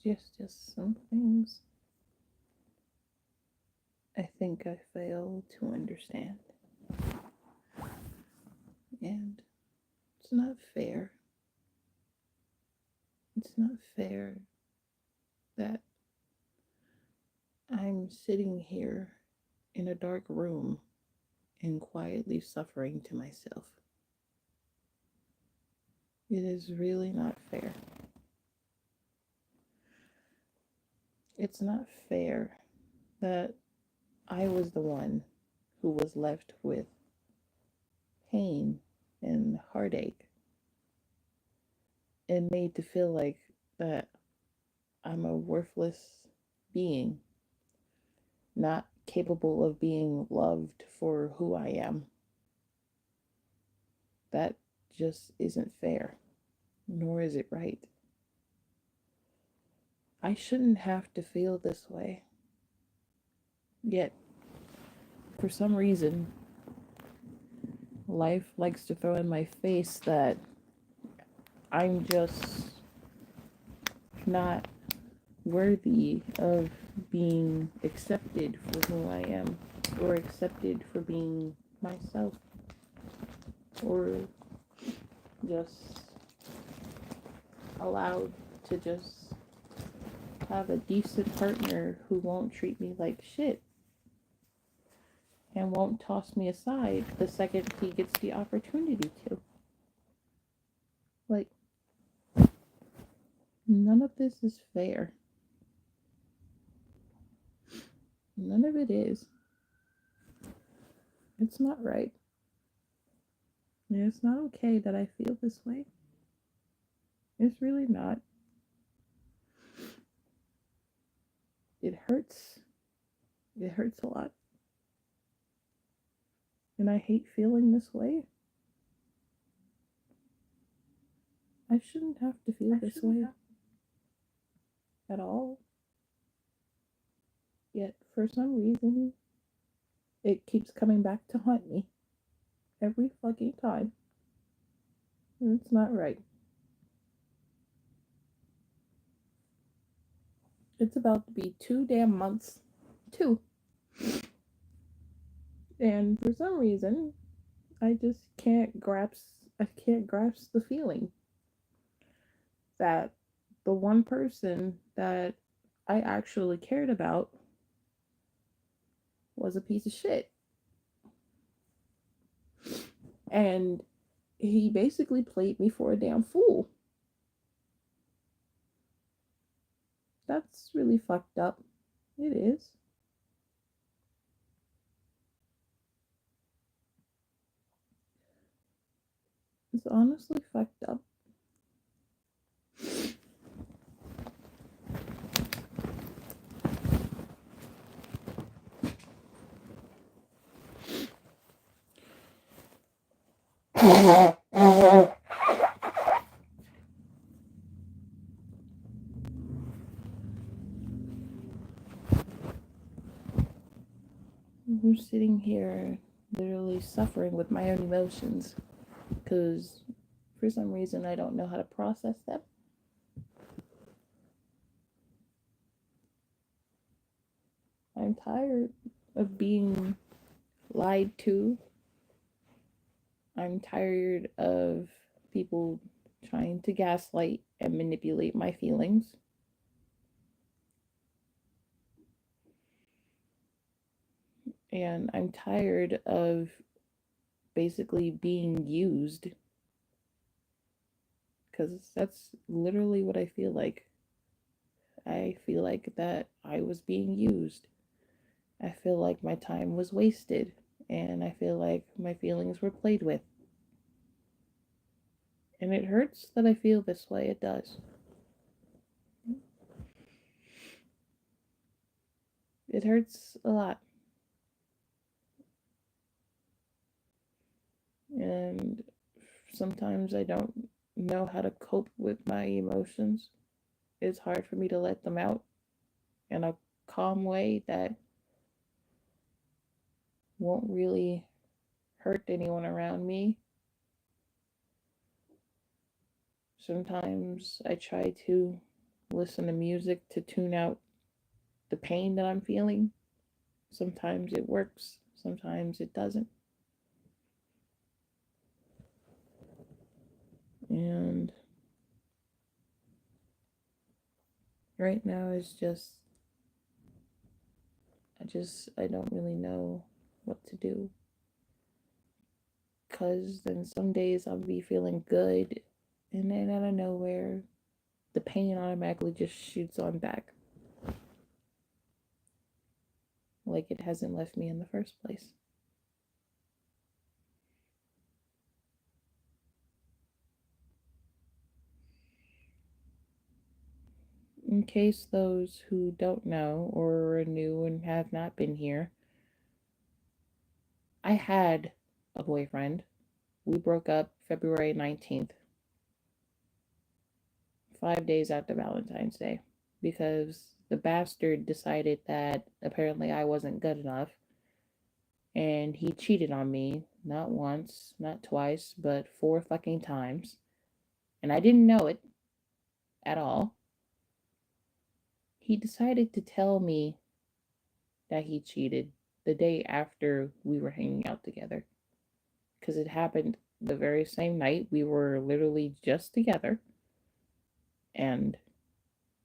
Just some things I think I fail to understand. And it's not fair. It's not fair that I'm sitting here in a dark room and quietly suffering to myself. It is really not fair. It's not fair that I was the one who was left with pain and heartache and made to feel like that I'm a worthless being, not capable of being loved for who I am. That just isn't fair, nor is it right. I shouldn't have to feel this way. Yet, for some reason, life likes to throw in my face that I'm just not worthy of being accepted for who I am, or accepted for being myself, or just allowed to just have a decent partner who won't treat me like shit and won't toss me aside the second he gets the opportunity to. Like, none of this is fair. None of it is. It's not right. And it's not okay that I feel this way. It's really not. It hurts. It hurts a lot. And I hate feeling this way. I shouldn't have to feel this way at all. Yet, for some reason, it keeps coming back to haunt me every fucking time. And it's not right. It's about to be 2 damn months. 2. And for some reason, I just can't grasp the feeling that the one person that I actually cared about was a piece of shit. And he basically played me for a damn fool. That's really fucked up. It is. It's honestly fucked up. I'm sitting here literally suffering with my own emotions because for some reason I don't know how to process them. I'm tired of being lied to. I'm tired of people trying to gaslight and manipulate my feelings. And I'm tired of basically being used because that's literally what I feel like. I feel like that I was being used. I feel like my time was wasted, and I feel like my feelings were played with. And it hurts that I feel this way, it does. It hurts a lot. And sometimes I don't know how to cope with my emotions. It's hard for me to let them out in a calm way that won't really hurt anyone around me. Sometimes I try to listen to music to tune out the pain that I'm feeling. Sometimes it works, sometimes it doesn't. And right now it's just I don't really know what to do. Cause then some days I'll be feeling good and then out of nowhere the pain automatically just shoots on back. Like it hasn't left me in the first place. In case those who don't know or are new and have not been here, I had a boyfriend. We broke up February 19th, 5 days after Valentine's Day, because the bastard decided that apparently I wasn't good enough and he cheated on me not once, not twice, but 4 fucking times. And I didn't know it at all. He decided to tell me that he cheated the day after we were hanging out together. Because it happened the very same night. We were literally just together. And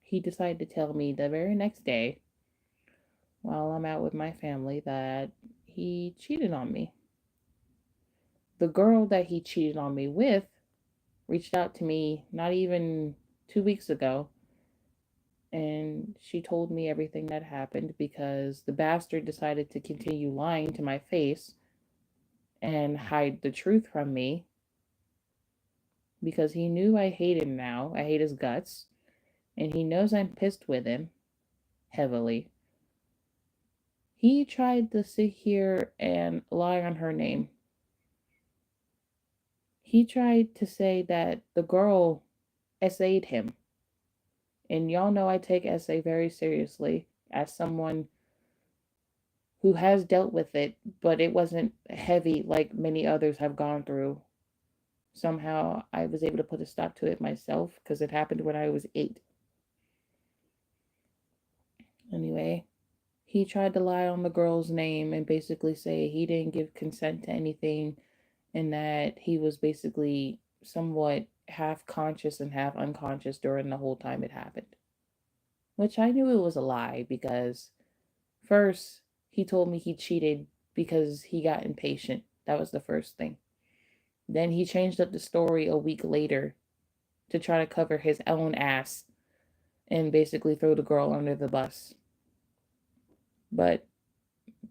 he decided to tell me the very next day, while I'm out with my family, that he cheated on me. The girl that he cheated on me with reached out to me not even 2 weeks ago, and she told me everything that happened because the bastard decided to continue lying to my face and hide the truth from me because he knew I hate him now. I hate his guts, and he knows I'm pissed with him heavily. He tried to sit here and lie on her name. He tried to say that the girl essayed him. And y'all know I take essay very seriously as someone who has dealt with it, but it wasn't heavy like many others have gone through. Somehow I was able to put a stop to it myself because it happened when I was 8. Anyway, he tried to lie on the girl's name and basically say he didn't give consent to anything and that he was basically somewhat half conscious and half unconscious during the whole time it happened. Which I knew it was a lie because first he told me he cheated because he got impatient. That was the first thing. Then he changed up the story a week later to try to cover his own ass and basically throw the girl under the bus. But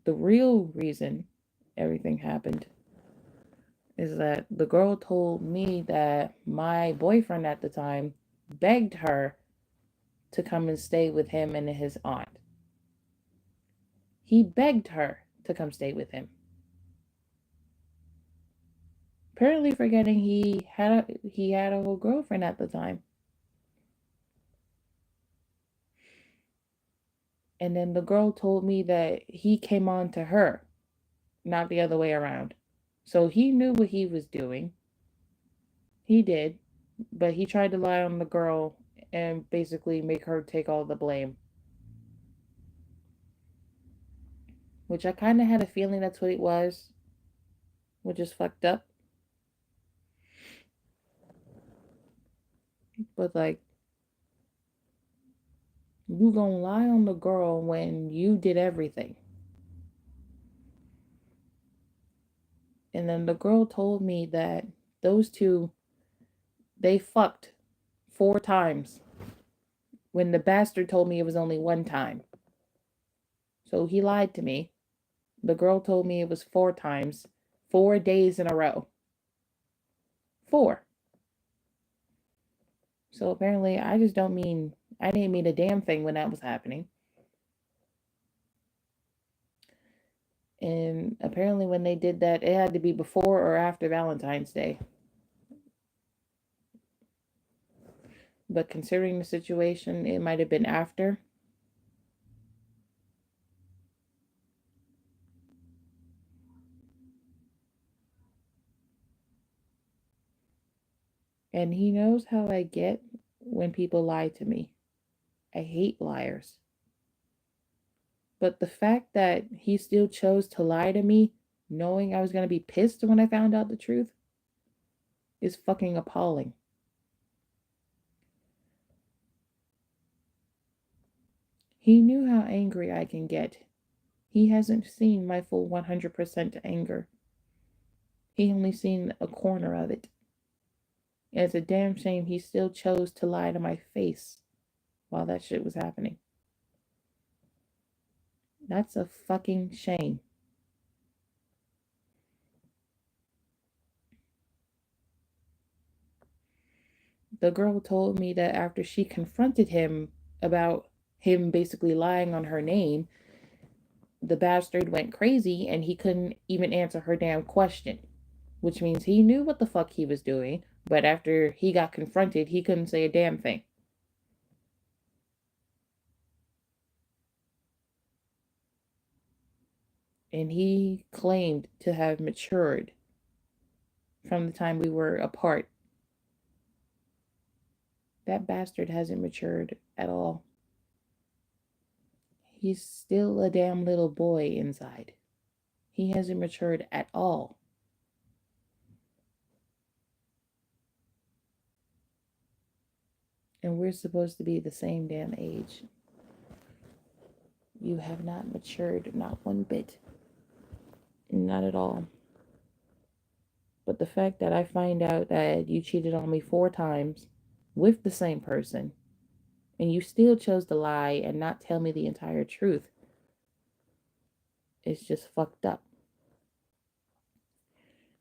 the real reason everything happened is that the girl told me that my boyfriend at the time begged her to come and stay with him and his aunt. He begged her to come stay with him. Apparently forgetting he had a whole girlfriend at the time. And then the girl told me that he came on to her, not the other way around. So he knew what he was doing. He did, but he tried to lie on the girl and basically make her take all the blame. Which I kind of had a feeling that's what it was, which is fucked up. But like, you gonna lie on the girl when you did everything. And then the girl told me that those two, they fucked 4 times when the bastard told me it was only 1 time. So he lied to me. The girl told me it was 4 times, 4 days in a row. 4. So apparently I didn't mean a damn thing when that was happening. And apparently when they did that, it had to be before or after Valentine's Day. But considering the situation, it might have been after. And he knows how I get when people lie to me. I hate liars. But the fact that he still chose to lie to me, knowing I was going to be pissed when I found out the truth, is fucking appalling. He knew how angry I can get. He hasn't seen my full 100% anger. He only seen a corner of it. And it's a damn shame he still chose to lie to my face while that shit was happening. That's a fucking shame. The girl told me that after she confronted him about him basically lying on her name, the bastard went crazy and he couldn't even answer her damn question. Which means he knew what the fuck he was doing, but after he got confronted, he couldn't say a damn thing. And he claimed to have matured from the time we were apart. That bastard hasn't matured at all. He's still a damn little boy inside. He hasn't matured at all. And we're supposed to be the same damn age. You have not matured, not one bit. Not at all. But the fact that I find out that you cheated on me 4 times with the same person, and you still chose to lie and not tell me the entire truth, is just fucked up.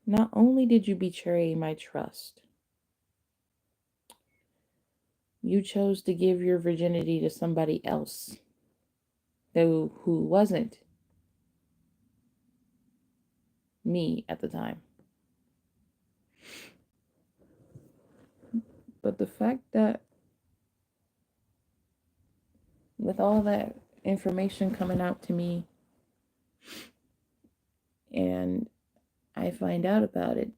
Not only did you betray my trust, you chose to give your virginity to somebody else who wasn't me at the time. But the fact that with all that information coming out to me and I find out about it,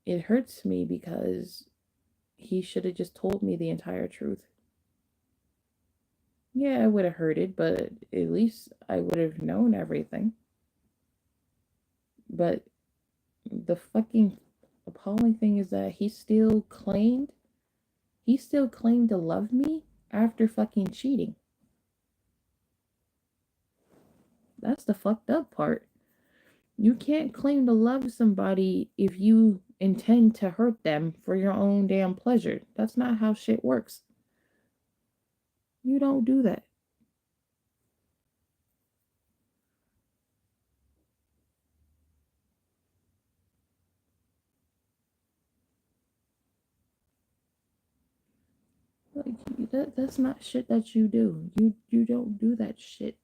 it hurts me because he should have just told me the entire truth. Yeah, I would have heard it, but at least I would have known everything. But the fucking appalling thing is that he still claimed to love me after fucking cheating. That's the fucked up part. You can't claim to love somebody if you intend to hurt them for your own damn pleasure. That's not how shit works. You don't do that. Like that's not shit that you do. You don't do that shit.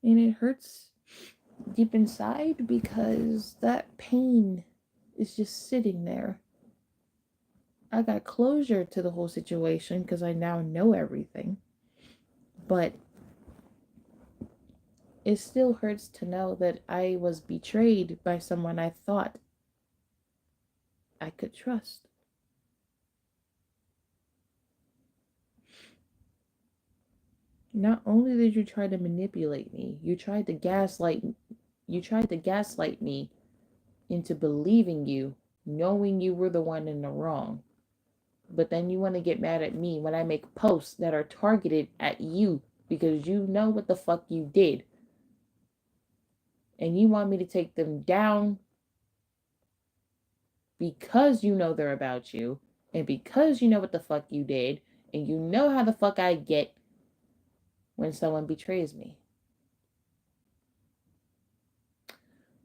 And it hurts deep inside because that pain is just sitting there. I got closure to the whole situation because I now know everything. But it still hurts to know that I was betrayed by someone I thought I could trust. Not only did you try to manipulate me, you tried to gaslight me into believing you, knowing you were the one in the wrong. But then you want to get mad at me when I make posts that are targeted at you because you know what the fuck you did. And you want me to take them down because you know they're about you and because you know what the fuck you did and you know how the fuck I get when someone betrays me.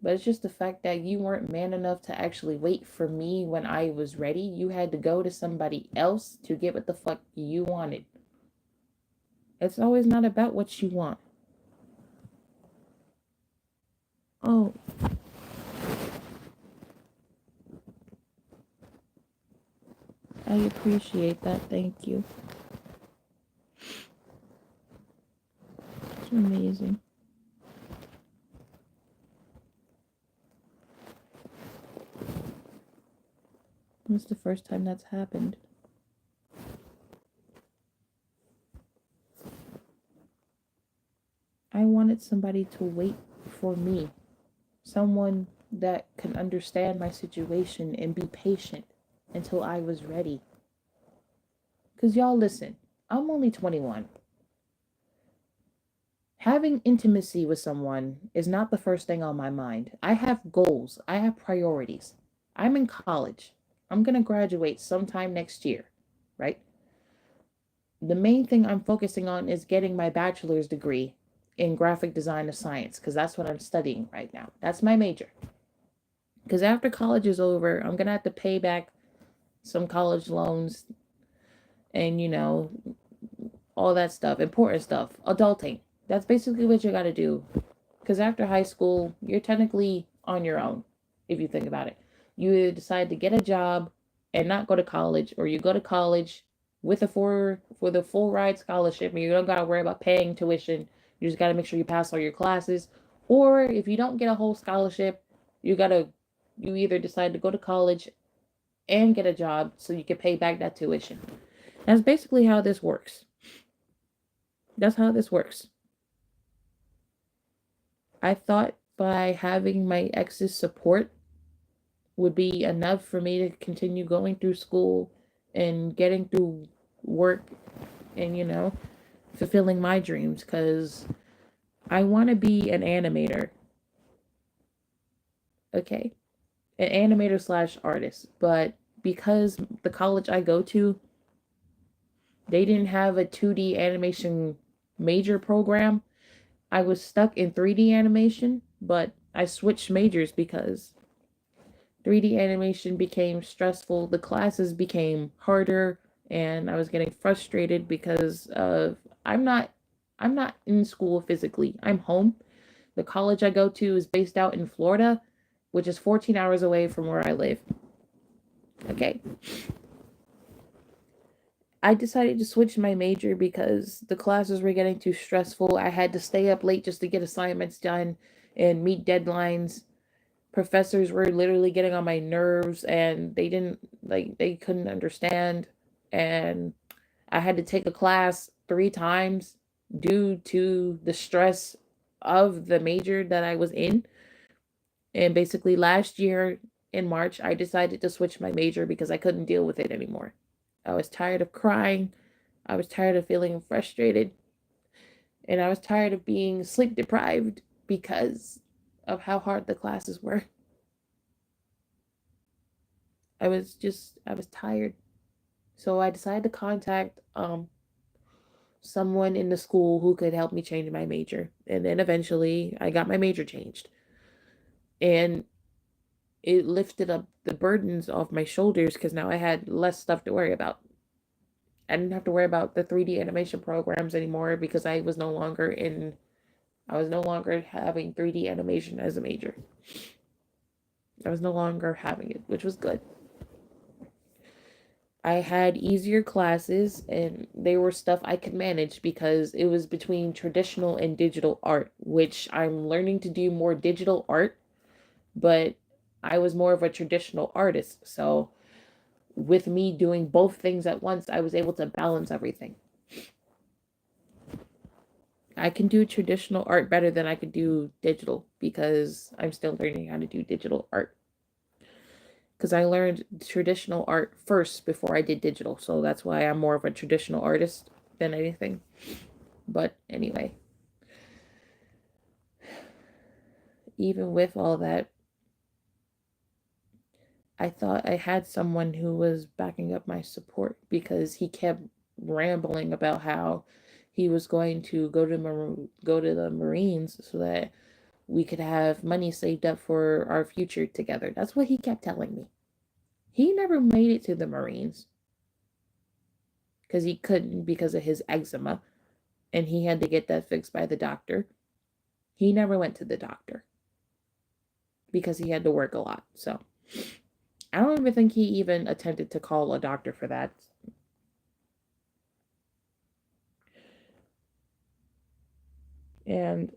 But it's just the fact that you weren't man enough to actually wait for me when I was ready. You had to go to somebody else to get what the fuck you wanted. It's always not about what you want. Oh. I appreciate that. Thank you. It's amazing. It's the first time that's happened. I wanted somebody to wait for me. Someone that can understand my situation and be patient until I was ready. Because y'all listen, I'm only 21. Having intimacy with someone is not the first thing on my mind. I have goals, I have priorities. I'm in college. I'm going to graduate sometime next year, right? The main thing I'm focusing on is getting my bachelor's degree in graphic design of science because that's what I'm studying right now. That's my major. Because after college is over, I'm going to have to pay back some college loans and, all that stuff, important stuff, adulting. That's basically what you got to do. Because after high school, you're technically on your own, if you think about it. You either decide to get a job and not go to college, or you go to college with for the full ride scholarship, and you don't gotta worry about paying tuition. You just gotta make sure you pass all your classes. Or if you don't get a whole scholarship, you either decide to go to college and get a job so you can pay back that tuition. That's basically how this works. That's how this works. I thought by having my ex's support would be enough for me to continue going through school and getting through work and, fulfilling my dreams because I want to be an animator. Okay. An animator slash artist. But because the college I go to, they didn't have a 2D animation major program, I was stuck in 3D animation, but I switched majors because 3D animation became stressful, the classes became harder, and I was getting frustrated because of I'm not in school physically. I'm home. The college I go to is based out in Florida, which is 14 hours away from where I live. Okay. I decided to switch my major because the classes were getting too stressful. I had to stay up late just to get assignments done and meet deadlines. Professors were literally getting on my nerves and they couldn't understand, and I had to take a class 3 times due to the stress of the major that I was in. And basically last year in March I decided to switch my major because I couldn't deal with it anymore. I was tired of crying, I was tired of feeling frustrated, and I was tired of being sleep deprived because of how hard the classes were. I was tired. So I decided to contact someone in the school who could help me change my major. And then eventually I got my major changed. And it lifted up the burdens off my shoulders because now I had less stuff to worry about. I didn't have to worry about the 3D animation programs anymore because I was no longer having 3D animation as a major. I was no longer having it, which was good. I had easier classes and they were stuff I could manage because it was between traditional and digital art, which I'm learning to do more digital art, but I was more of a traditional artist. So, with me doing both things at once, I was able to balance everything. I can do traditional art better than I could do digital because I'm still learning how to do digital art. Because I learned traditional art first before I did digital. So that's why I'm more of a traditional artist than anything. But anyway, even with all that, I thought I had someone who was backing up my support because he kept rambling about how he was going to go to the Marines so that we could have money saved up for our future together. That's what he kept telling me. He never made it to the Marines because he couldn't because of his eczema and he had to get that fixed by the doctor. He never went to the doctor because he had to work a lot. So I don't even think he even attempted to call a doctor for that. And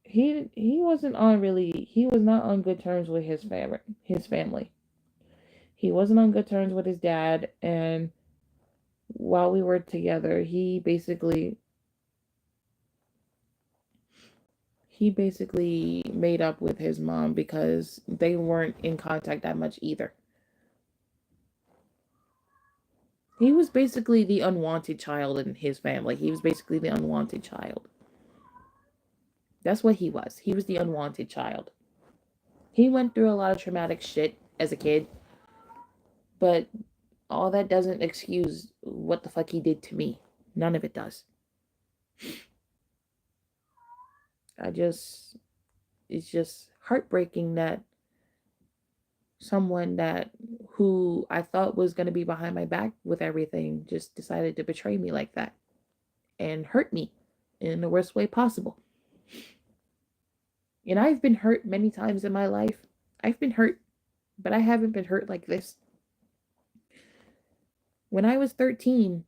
he was not on good terms with his family. He wasn't on good terms with his dad, and while we were together, he basically made up with his mom because they weren't in contact that much either. He was basically the unwanted child in his family. He was basically the unwanted child. That's what he was. He was the unwanted child. He went through a lot of traumatic shit as a kid, but all that doesn't excuse what the fuck he did to me. None of it does. I just, it's just heartbreaking that someone that who I thought was going to be behind my back with everything just decided to betray me like that and hurt me in the worst way possible. And I've been hurt many times in my life. I've been hurt, but I haven't been hurt like this. When I was 13,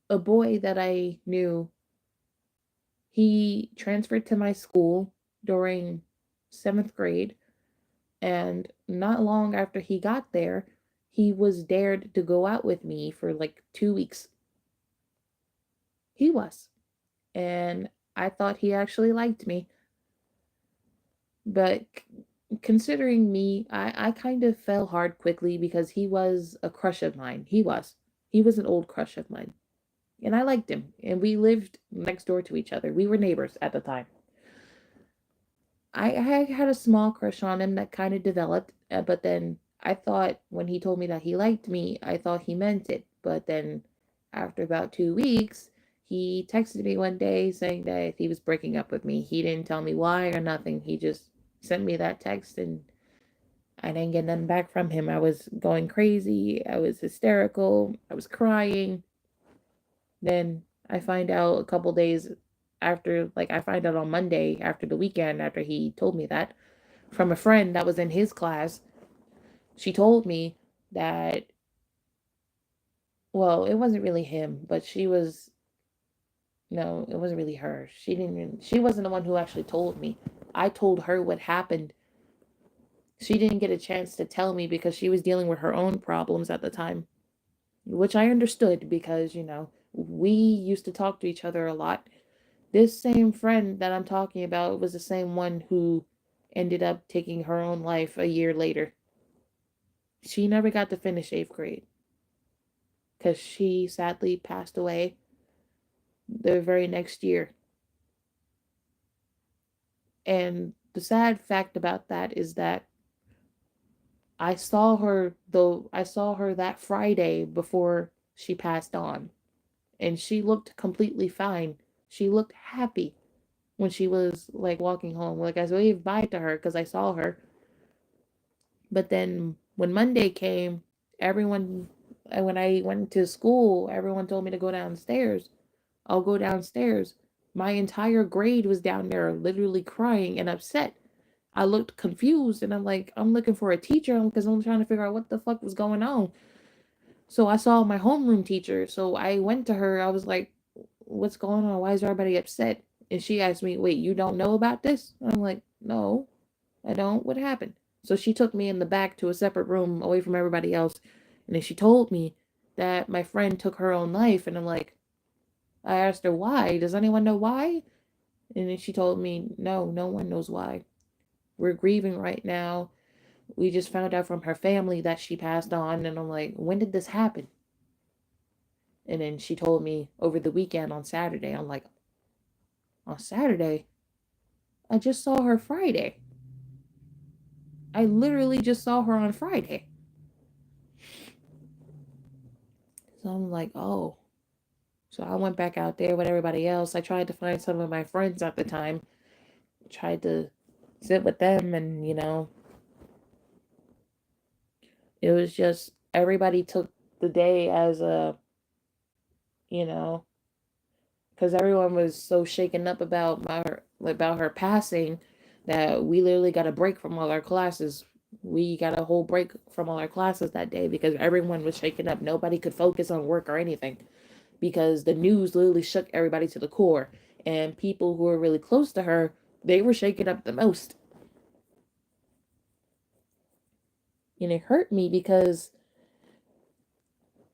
a boy that I knew, he transferred to my school during 7th grade, and not long after he got there, he was dared to go out with me for like 2 weeks. He was. And I thought he actually liked me. But considering me, I kind of fell hard quickly because he was a crush of mine. He was. He was an old crush of mine. And I liked him. And we lived next door to each other. We were neighbors at the time. I had a small crush on him that kind of developed, but then I thought when he told me that he liked me, I thought he meant it. But then after about 2 weeks, he texted me one day saying that he was breaking up with me. He didn't tell me why or nothing. He just sent me that text and I didn't get nothing back from him. I was going crazy. I was hysterical. I was crying. Then I find out a couple days after, like, I find out on Monday after the weekend, after he told me that, from a friend that was in his class. She told me that, well, it wasn't really him, but no, it wasn't really her. She wasn't the one who actually told me. I told her what happened. She didn't get a chance to tell me because she was dealing with her own problems at the time, which I understood because, we used to talk to each other a lot. This same friend that I'm talking about was the same one who ended up taking her own life a year later. She never got to finish 8th grade because she sadly passed away the very next year. And the sad fact about that is that I saw her that Friday before she passed on, and she looked completely fine. She looked happy when she was like walking home. Like I waved bye to her because I saw her. But then when Monday came, when I went to school, everyone told me to go downstairs. I'll go downstairs. My entire grade was down there literally crying and upset. I looked confused and I'm like, I'm looking for a teacher because I'm trying to figure out what the fuck was going on. So I saw my homeroom teacher. So I went to her. I was like, what's going on? Why is everybody upset? And she asked me, wait, you don't know about this? And I'm like, no, I don't. What happened? So she took me in the back to a separate room away from everybody else. And then she told me that my friend took her own life. And I'm like, I asked her why. Does anyone know why? And then she told me, no, no one knows why. We're grieving right now. We just found out from her family that she passed on. And I'm like, when did this happen? And then she told me over the weekend on Saturday. I'm like, on Saturday? I just saw her Friday. I literally just saw her on Friday. So I'm like, oh. So I went back out there with everybody else. I tried to find some of my friends at the time. Tried to sit with them and, it was just everybody took the day as a, you know, because everyone was so shaken up about her passing that we literally got a break from all our classes. We got a whole break from all our classes that day because everyone was shaken up. Nobody could focus on work or anything because the news literally shook everybody to the core. And people who were really close to her, they were shaken up the most. And it hurt me because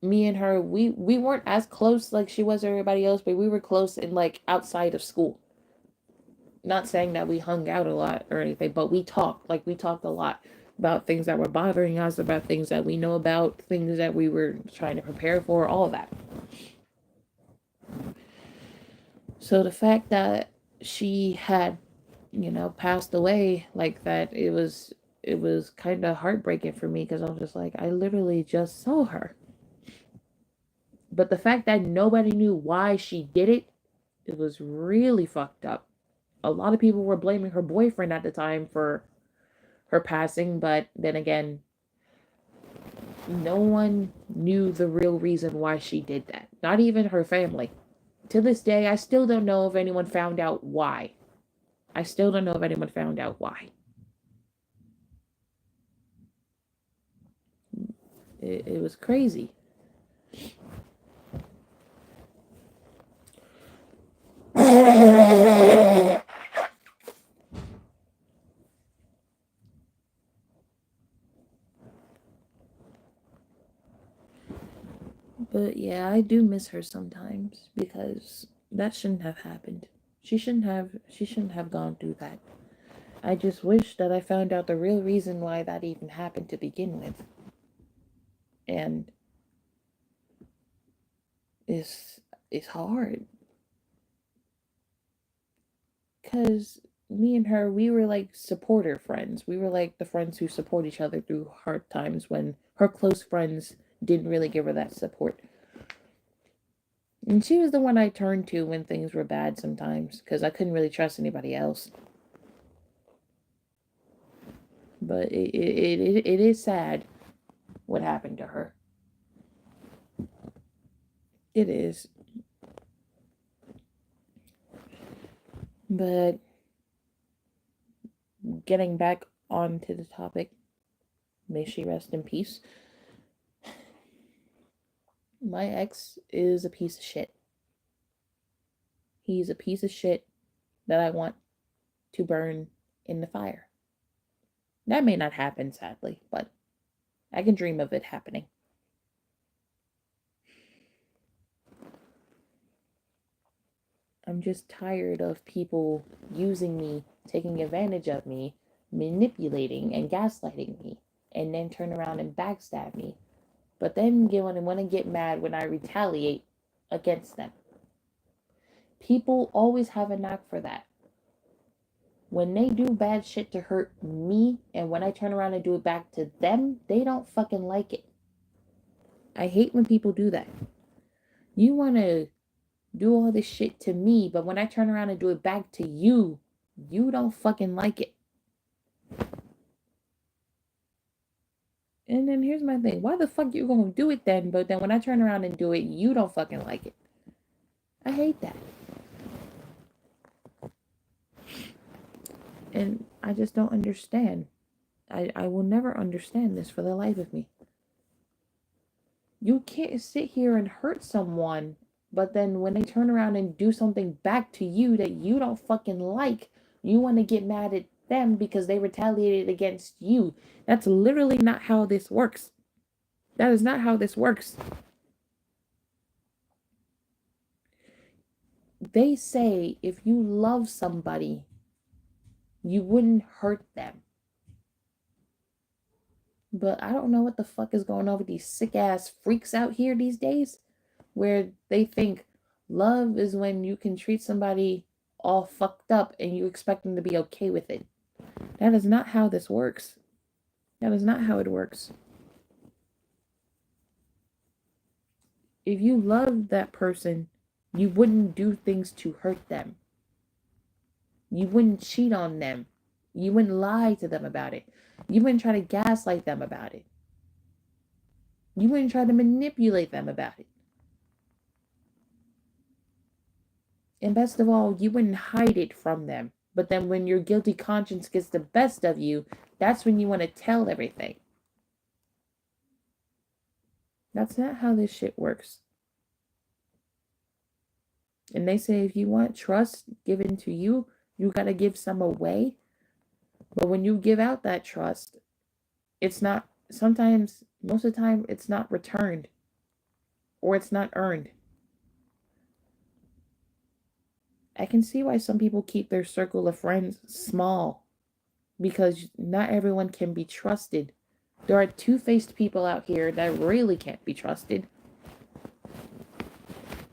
me and her, we weren't as close like she was to everybody else, but we were close in like outside of school. Not saying that we hung out a lot or anything, but we talked a lot about things that were bothering us, about things that we know about, things that we were trying to prepare for, all of that. So the fact that she had, passed away like that, it was kind of heartbreaking for me because I was just like, I literally just saw her. But the fact that nobody knew why she did it, it was really fucked up. A lot of people were blaming her boyfriend at the time for her passing, but then again, no one knew the real reason why she did that. Not even her family. To this day, I still don't know if anyone found out why. I still don't know if anyone found out why. It was crazy. But yeah, I do miss her sometimes because that shouldn't have happened. She shouldn't have gone through that. I just wish that I found out the real reason why that even happened to begin with. And it's hard cuz me and her, we were like supporter friends. We were like the friends who support each other through hard times when her close friends didn't really give her that support. And she was the one I turned to when things were bad sometimes because I couldn't really trust anybody else. But it is sad what happened to her. It is. But getting back onto the topic, may she rest in peace. My ex is a piece of shit. He's a piece of shit that I want to burn in the fire. That may not happen, sadly, but I can dream of it happening. I'm just tired of people using me, taking advantage of me, manipulating and gaslighting me, and then turn around and backstab me. But then want to get mad when I retaliate against them. People always have a knack for that. When they do bad shit to hurt me, and when I turn around and do it back to them, they don't fucking like it. I hate when people do that. You want to do all this shit to me, but when I turn around and do it back to you, you don't fucking like it. And then here's my thing. Why the fuck you gonna do it then? But then when I turn around and do it, you don't fucking like it. I hate that. And I just don't understand. I will never understand this for the life of me. You can't sit here and hurt someone, but then when they turn around and do something back to you that you don't fucking like, you want to get mad at them because they retaliated against you. That's literally not how this works. That is not how this works. They say if you love somebody, you wouldn't hurt them. But I don't know what the fuck is going on with these sick ass freaks out here these days, where they think love is when you can treat somebody all fucked up and you expect them to be okay with it. That is not how this works. That is not how it works. If you love that person, you wouldn't do things to hurt them. You wouldn't cheat on them. You wouldn't lie to them about it. You wouldn't try to gaslight them about it. You wouldn't try to manipulate them about it. And best of all, you wouldn't hide it from them. But then when your guilty conscience gets the best of you, that's when you want to tell everything. That's not how this shit works. And they say if you want trust given to you, you gotta give some away. But when you give out that trust, it's not sometimes, most of the time, it's not returned or it's not earned. I can see why some people keep their circle of friends small because not everyone can be trusted. There are two-faced people out here that really can't be trusted.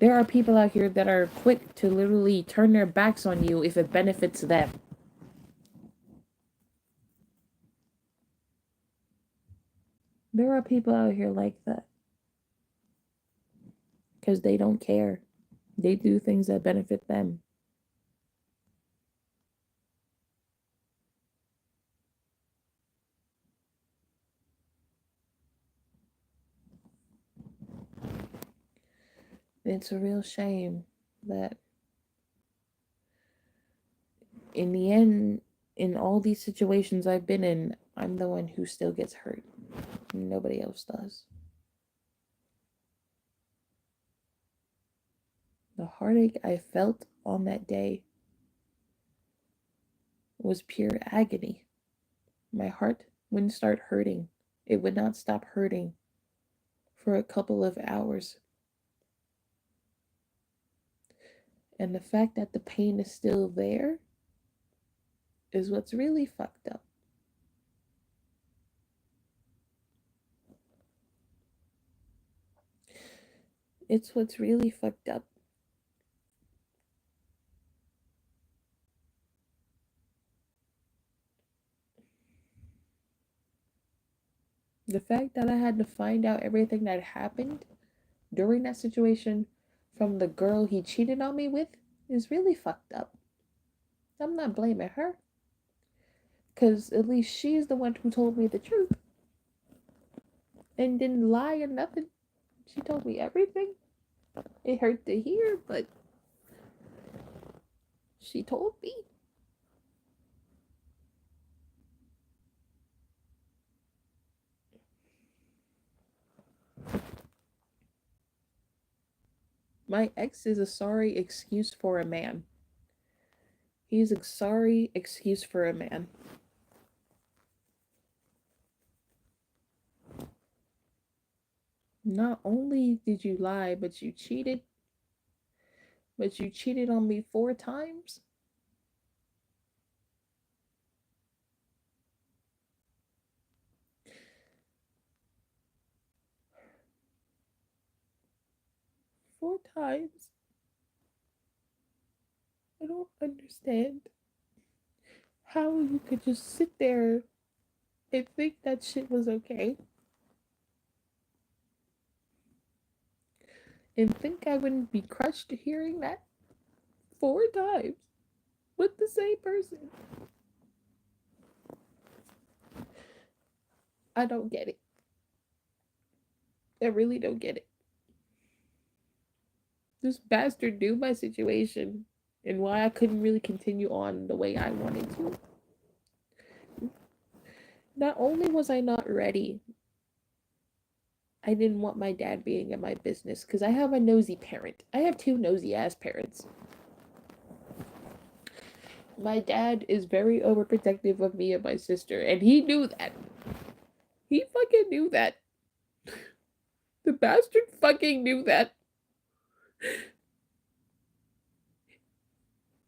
There are people out here that are quick to literally turn their backs on you if it benefits them. There are people out here like that because they don't care. They do things that benefit them. It's a real shame that in the end, in all these situations I've been in, I'm the one who still gets hurt. Nobody else does. The heartache I felt on that day was pure agony. My heart wouldn't start hurting. It would not stop hurting for a couple of hours. And the fact that the pain is still there is what's really fucked up. It's what's really fucked up. The fact that I had to find out everything that happened during that situation from the girl he cheated on me with is really fucked up. I'm not blaming her, because at least she's the one who told me the truth and didn't lie or nothing. She told me everything. It hurt to hear, but she told me. My ex is a sorry excuse for a man. He's a sorry excuse for a man. Not only did you lie, but you cheated. But you cheated on me 4 times? Four times? I don't understand how you could just sit there and think that shit was okay. And think I wouldn't be crushed hearing that 4 times with the same person. I don't get it. I really don't get it. This bastard knew my situation and why I couldn't really continue on the way I wanted to. Not only was I not ready, I didn't want my dad being in my business because I have a nosy parent. I have two nosy ass parents. My dad is very overprotective of me and my sister, and he knew that. He fucking knew that. The bastard fucking knew that.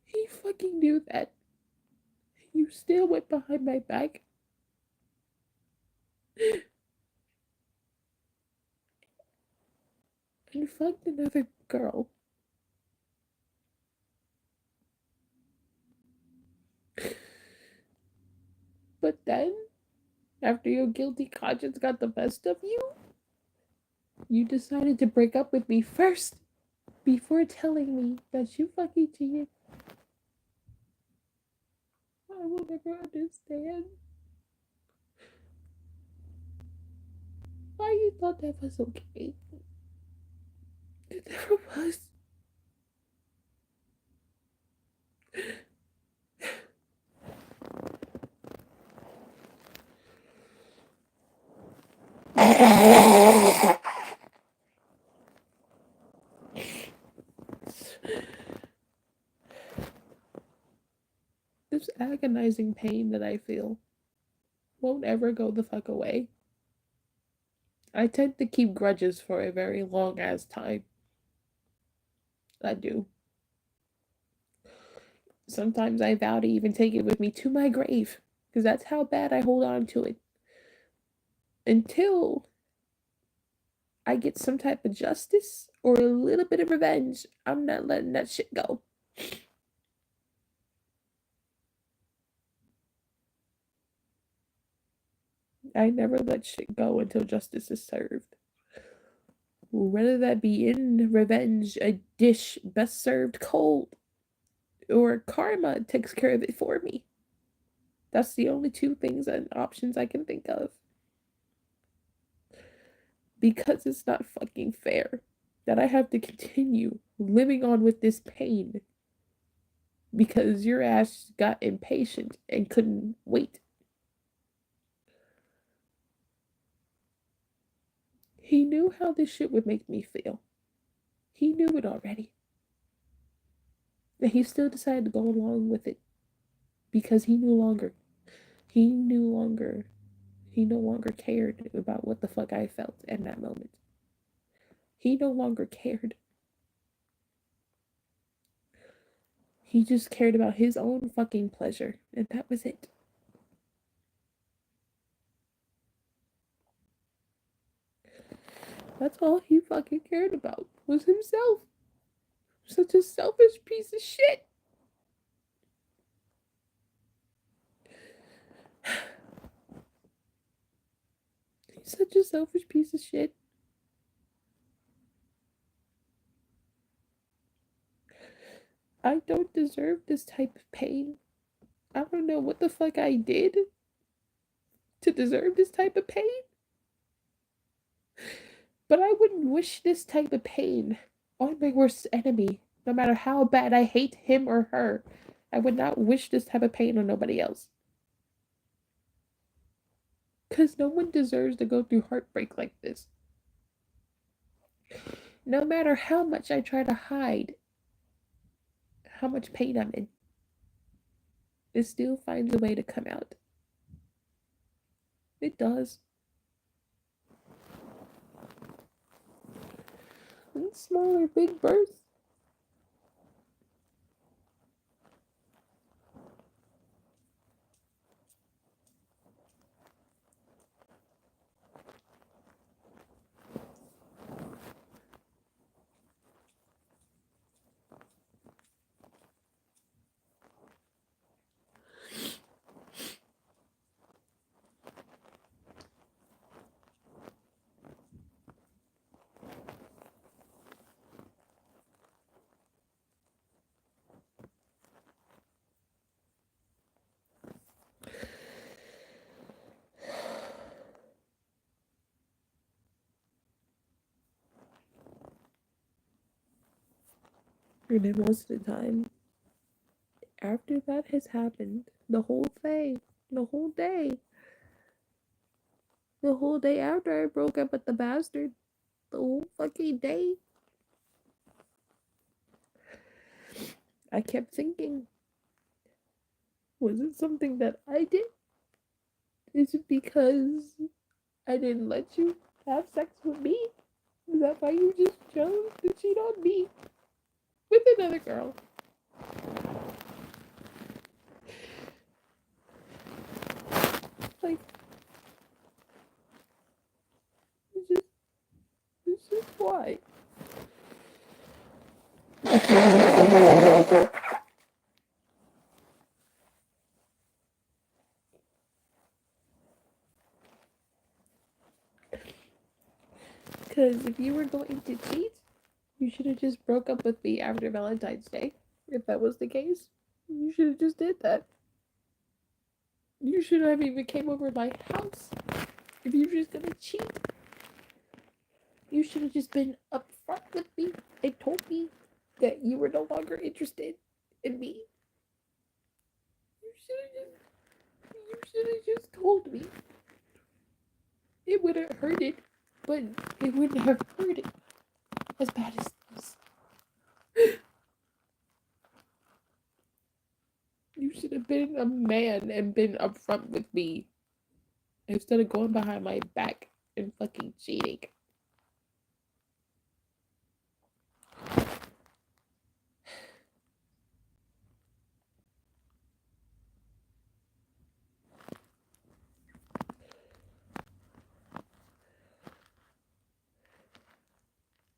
He fucking knew that. You still went behind my back and fucked another girl. But then, after your guilty conscience got the best of you, you decided to break up with me first before telling me that you fucking cheated. I will never understand why you thought that was okay. It never was. This agonizing pain that I feel won't ever go the fuck away. I tend to keep grudges for a very long ass time. I do. Sometimes I vow to even take it with me to my grave, because that's how bad I hold on to it. Until I get some type of justice or a little bit of revenge, I'm not letting that shit go. I never let shit go until justice is served. Whether that be in revenge, a dish best served cold, or karma takes care of it for me. That's the only two things and options I can think of. Because it's not fucking fair that I have to continue living on with this pain because your ass got impatient and couldn't wait. He knew how this shit would make me feel. He knew it already. And he still decided to go along with it because he he no longer, he no longer cared about what the fuck I felt in that moment. He no longer cared. He just cared about his own fucking pleasure, and that was it. That's all he fucking cared about was himself. Such a selfish piece of shit. He's such a selfish piece of shit. I don't deserve this type of pain. I don't know what the fuck I did to deserve this type of pain. But I wouldn't wish this type of pain on my worst enemy, no matter how bad I hate him or her. I would not wish this type of pain on nobody else. Because no one deserves to go through heartbreak like this. No matter how much I try to hide how much pain I'm in, it still finds a way to come out. It does. And small or big bursts. And then most of the time, after that has happened, the whole thing, the whole day, the whole day after I broke up with the bastard, the whole fucking day, I kept thinking, was it something that I did? Is it because I didn't let you have sex with me? Is that why you just chose to cheat on me with another girl? Like, it's just why. Because if you were going to cheat, you should have just broke up with me after Valentine's Day. If that was the case, you should have just did that. You should have even came over to my house. If you were just gonna cheat, you should have just been upfront with me and told me that you were no longer interested in me. You should have just told me. It would have hurt it, but it wouldn't have hurt it as bad as this. You should have been a man and been upfront with me instead of going behind my back in fucking cheating.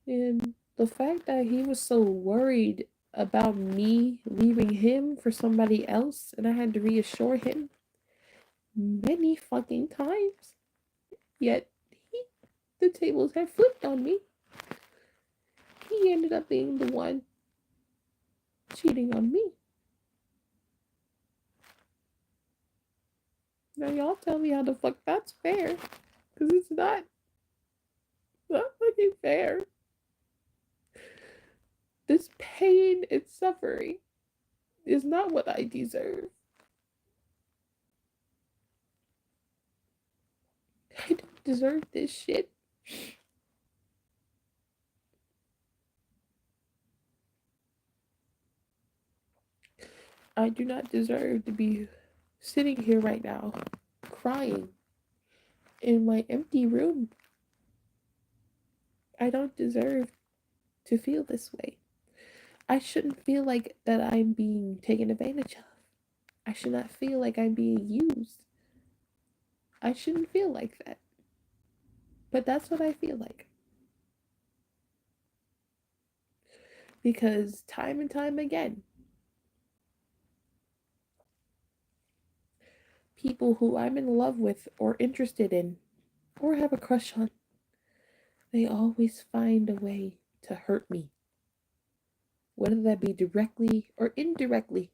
And the fact that he was so worried about me leaving him for somebody else and I had to reassure him many fucking times. Yet the tables had flipped on me. He ended up being the one cheating on me. Now y'all tell me how the fuck that's fair. Cause it's not fucking fair. This pain and suffering is not what I deserve. I don't deserve this shit. I do not deserve to be sitting here right now crying in my empty room. I don't deserve to feel this way. I shouldn't feel like that I'm being taken advantage of. I should not feel like I'm being used. I shouldn't feel like that. But that's what I feel like. Because time and time again, people who I'm in love with or interested in or have a crush on, they always find a way to hurt me. Whether that be directly or indirectly.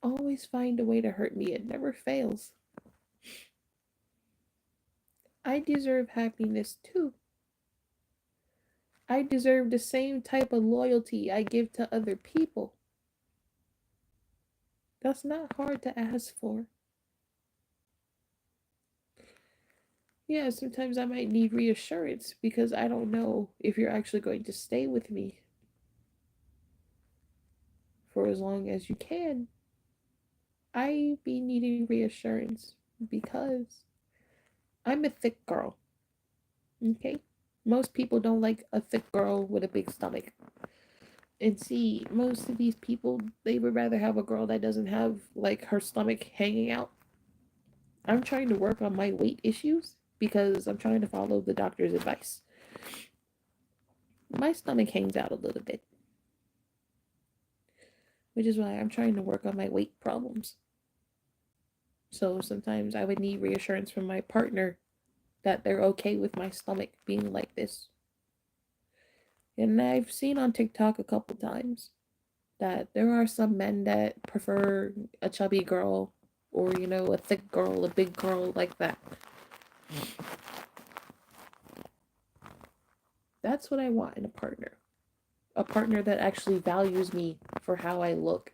Always find a way to hurt me. It never fails. I deserve happiness too. I deserve the same type of loyalty I give to other people. That's not hard to ask for. Yeah, sometimes I might need reassurance because I don't know if you're actually going to stay with me for as long as you can. I be needing reassurance because I'm a thick girl. Okay? Most people don't like a thick girl with a big stomach. And see, most of these people, they would rather have a girl that doesn't have like her stomach hanging out. I'm trying to work on my weight issues because I'm trying to follow the doctor's advice. My stomach hangs out a little bit, which is why I'm trying to work on my weight problems. So sometimes I would need reassurance from my partner that they're okay with my stomach being like this. And I've seen on TikTok a couple times that there are some men that prefer a chubby girl or, a thick girl, a big girl like that. That's what I want in a partner. A partner that actually values me for how I look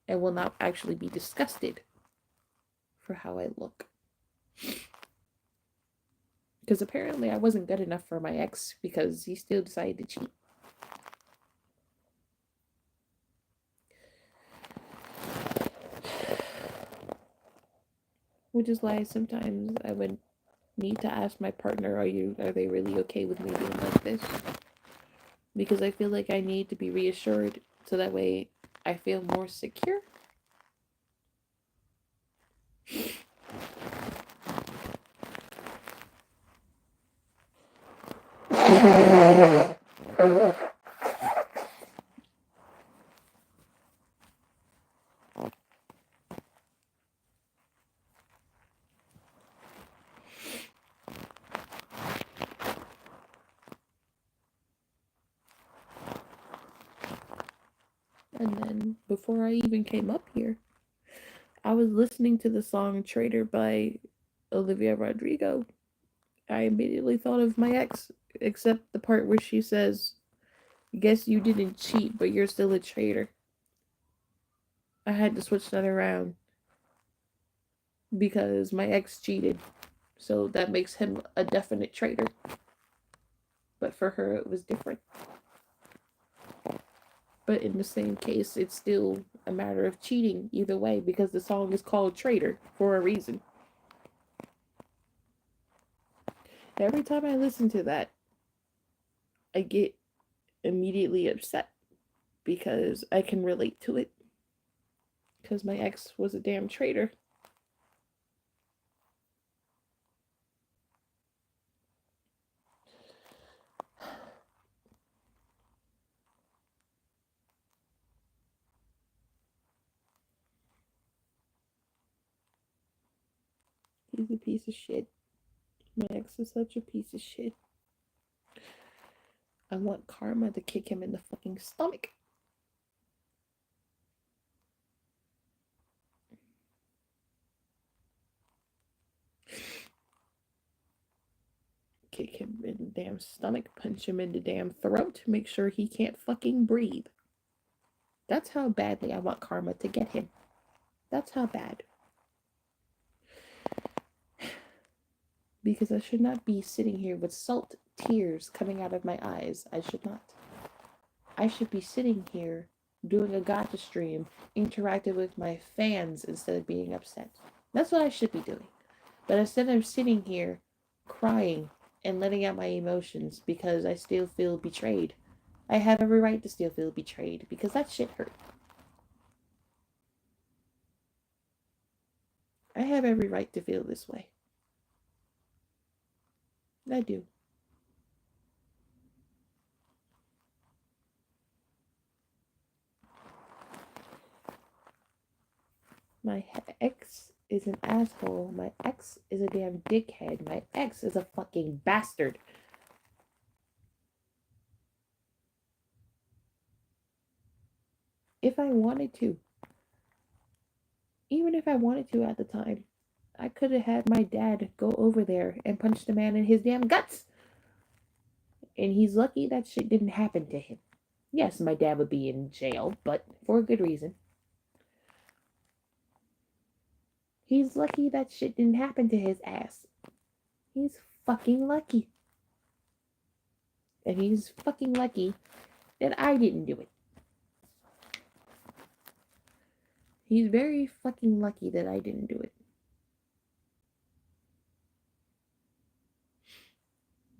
and will not actually be disgusted for how I look. Because apparently I wasn't good enough for my ex because he still decided to cheat. Which is why sometimes I would need to ask my partner, are they really okay with me being like this? Because I feel like I need to be reassured so that way I feel more secure. And then before I even came up here, I was listening to the song Traitor by Olivia Rodrigo. I immediately thought of my ex, except the part where she says, guess you didn't cheat, but you're still a traitor. I had to switch that around because my ex cheated. So that makes him a definite traitor. But for her, it was different. But in the same case, it's still a matter of cheating either way because the song is called Traitor for a reason. Every time I listen to that, I get immediately upset because I can relate to it. Because my ex was a damn traitor. He's a piece of shit. My ex is such a piece of shit. I want karma to kick him in the fucking stomach. Kick him in the damn stomach, punch him in the damn throat, make sure he can't fucking breathe. That's how badly I want karma to get him. That's how bad. Because I should not be sitting here with salt tears coming out of my eyes. I should not. I should be sitting here doing a gacha stream, interacting with my fans instead of being upset. That's what I should be doing. But instead of sitting here crying and letting out my emotions because I still feel betrayed. I have every right to still feel betrayed because that shit hurt. I have every right to feel this way. I do. My ex is an asshole. My ex is a damn dickhead. My ex is a fucking bastard. If I wanted to, even if I wanted to at the time, I could have had my dad go over there and punch the man in his damn guts. And he's lucky that shit didn't happen to him. Yes, my dad would be in jail, but for a good reason. He's lucky that shit didn't happen to his ass. He's fucking lucky. And he's fucking lucky that I didn't do it. He's very fucking lucky that I didn't do it.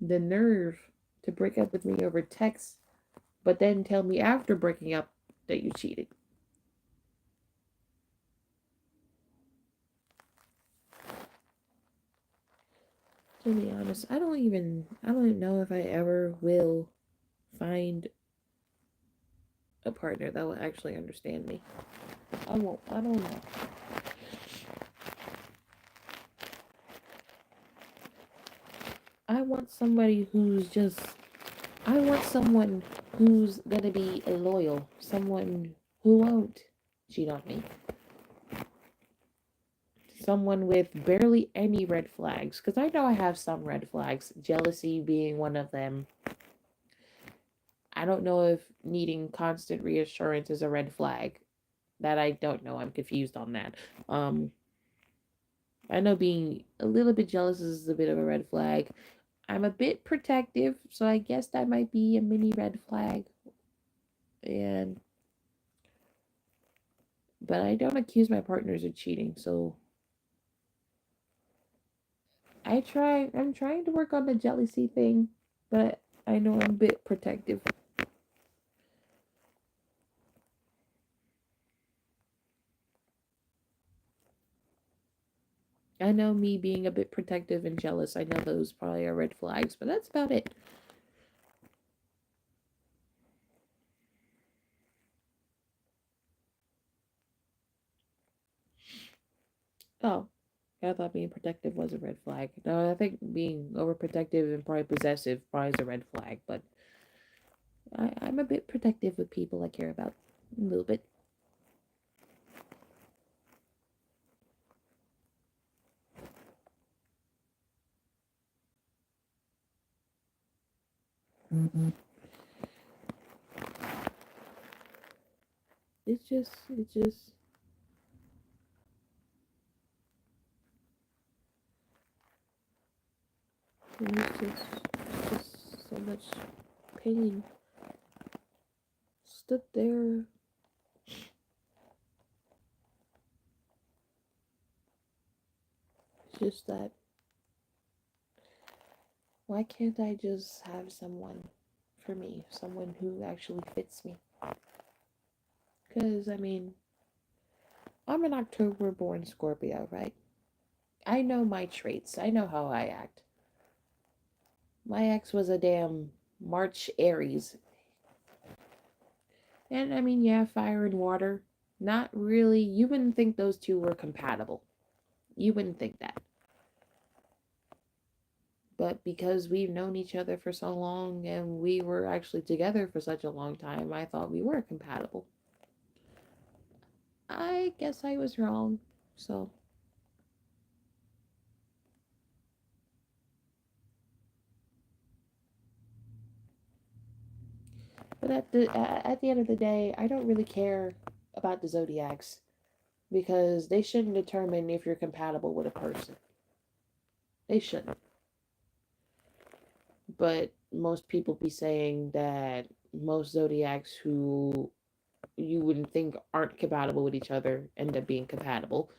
The nerve to break up with me over text, but then tell me after breaking up that you cheated. To be honest, I don't even know if I ever will find a partner that will actually understand me. I won't. I don't know. I want somebody who's just. I want someone who's gonna be loyal. Someone who won't cheat on me. Someone with barely any red flags. Because I know I have some red flags. Jealousy being one of them. I don't know if needing constant reassurance is a red flag. That I don't know. I'm confused on that. I know being a little bit jealous is a bit of a red flag. I'm a bit protective, so I guess that might be a mini red flag. And but I don't accuse my partners of cheating, so I'm trying to work on the jealousy thing, but I know I'm a bit protective. I know me being a bit protective and jealous, I know those probably are red flags, but that's about it. Oh, I thought being protective was a red flag. No, I think being overprotective and probably possessive probably is a red flag, but I'm a bit protective with people I care about. A little bit. Mm-hmm. It's just, it's just so much pain. Stood there. It's just that Why can't I just have someone for me? Someone who actually fits me? Because, I mean, I'm an October born Scorpio, right? I know my traits. I know how I act. My ex was a damn March Aries. And I mean, yeah, fire and water. Not really. You wouldn't think those two were compatible. You wouldn't think that. But because we've known each other for so long and we were actually together for such a long time, I thought we were compatible. I guess I was wrong. So, but at the end of the day, I don't really care about the zodiacs because they shouldn't determine if you're compatible with a person. They shouldn't. But most people be saying that most zodiacs who you wouldn't think aren't compatible with each other end up being compatible,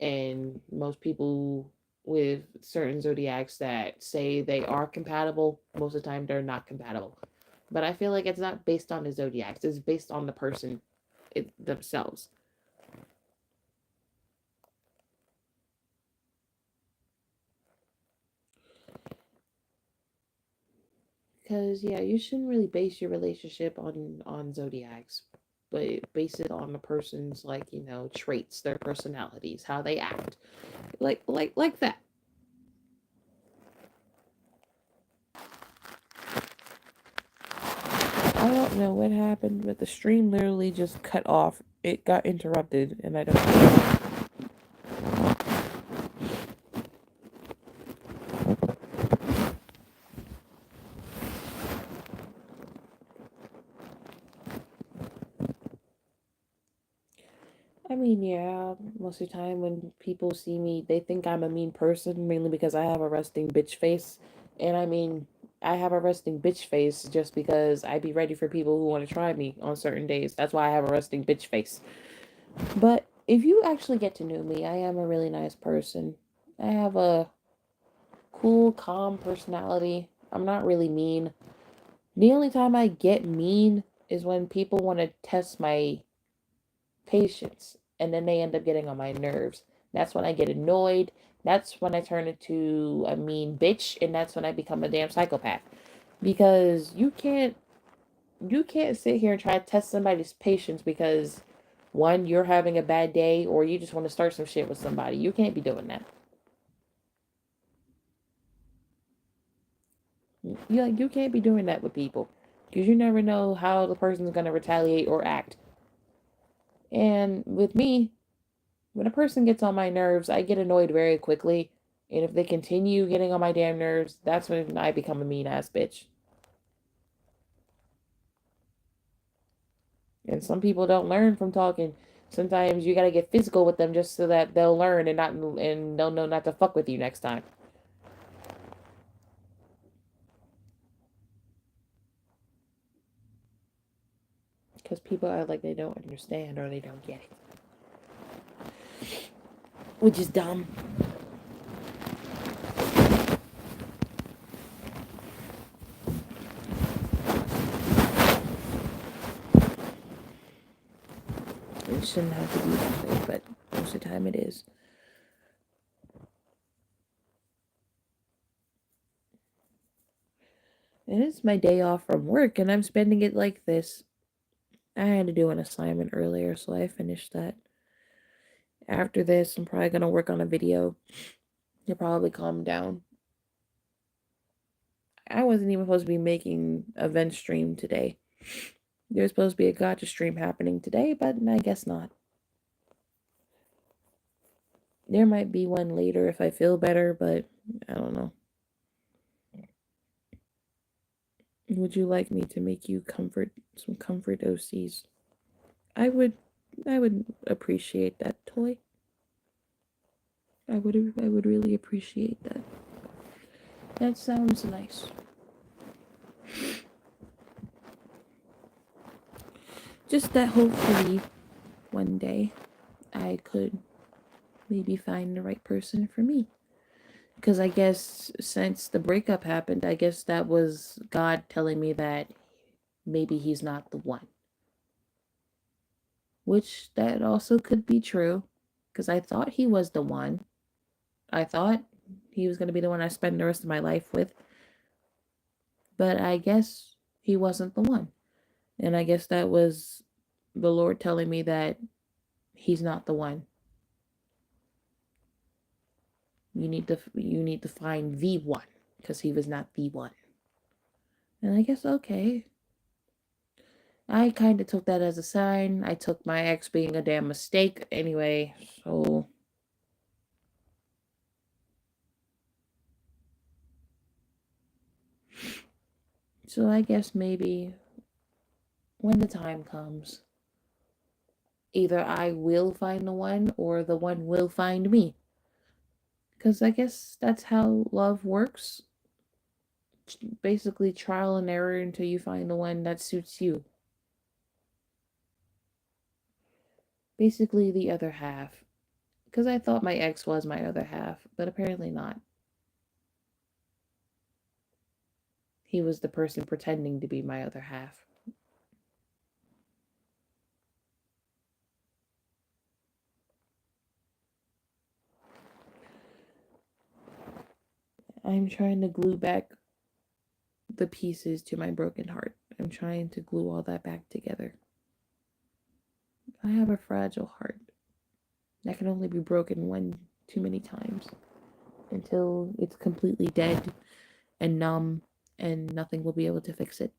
and most people with certain zodiacs that say they are compatible, most of the time they're not compatible. But I feel like it's not based on the zodiacs, it's based on the person themselves. Because yeah, you shouldn't really base your relationship on zodiacs, but base it on the person's, like, traits, their personalities, how they act, like that. I don't know what happened, but the stream literally just cut off. It got interrupted, and I don't know. I mean, yeah, most of the time when people see me, they think I'm a mean person, mainly because I have a resting bitch face. And I mean, I have a resting bitch face just because I be ready for people who want to try me on certain days. That's why I have a resting bitch face. But if you actually get to know me, I am a really nice person. I have a cool, calm personality. I'm not really mean. The only time I get mean is when people want to test my patience, and then they end up getting on my nerves. That's when I get annoyed. That's when I turn into a mean bitch, and that's when I become a damn psychopath. Because you can't sit here and try to test somebody's patience because one, you're having a bad day, or you just want to start some shit with somebody. You can't be doing that. You can't be doing that with people because you never know how the person's gonna retaliate or act. And with me, when a person gets on my nerves, I get annoyed very quickly. And if they continue getting on my damn nerves, that's when I become a mean ass bitch. And some people don't learn from talking. Sometimes you gotta get physical with them just so that they'll learn and they'll know not to fuck with you next time. Because people are like they don't understand or they don't get it, which is dumb. It shouldn't have to be that way, but most of the time it is. And it's my day off from work, and I'm spending it like this. I had to do an assignment earlier, so I finished that. After this, I'm probably gonna work on a video. You'll probably calm down. I wasn't even supposed to be making event stream today. There's supposed to be a GACHA stream happening today, but I guess not. There might be one later if I feel better, but I don't know. Would you like me to make you some comfort OCs? I would I would appreciate that, toy. I would really appreciate that. That sounds nice. Just that hopefully one day I could maybe find the right person for me. Because I guess since the breakup happened, I guess that was God telling me that maybe he's not the one. Which that also could be true. Because I thought he was the one. I thought he was going to be the one I spend the rest of my life with. But I guess he wasn't the one. And I guess that was the Lord telling me that he's not the one. You need to find the one because he was not the one. And I guess okay. I kind of took that as a sign. I took my ex being a damn mistake anyway. So I guess maybe when the time comes, either I will find the one or the one will find me. Because I guess that's how love works. Basically, trial and error until you find the one that suits you. Basically, the other half. Because I thought my ex was my other half, but apparently not. He was the person pretending to be my other half. I'm trying to glue back the pieces to my broken heart. I'm trying to glue all that back together. I have a fragile heart that can only be broken one too many times until it's completely dead and numb and nothing will be able to fix it.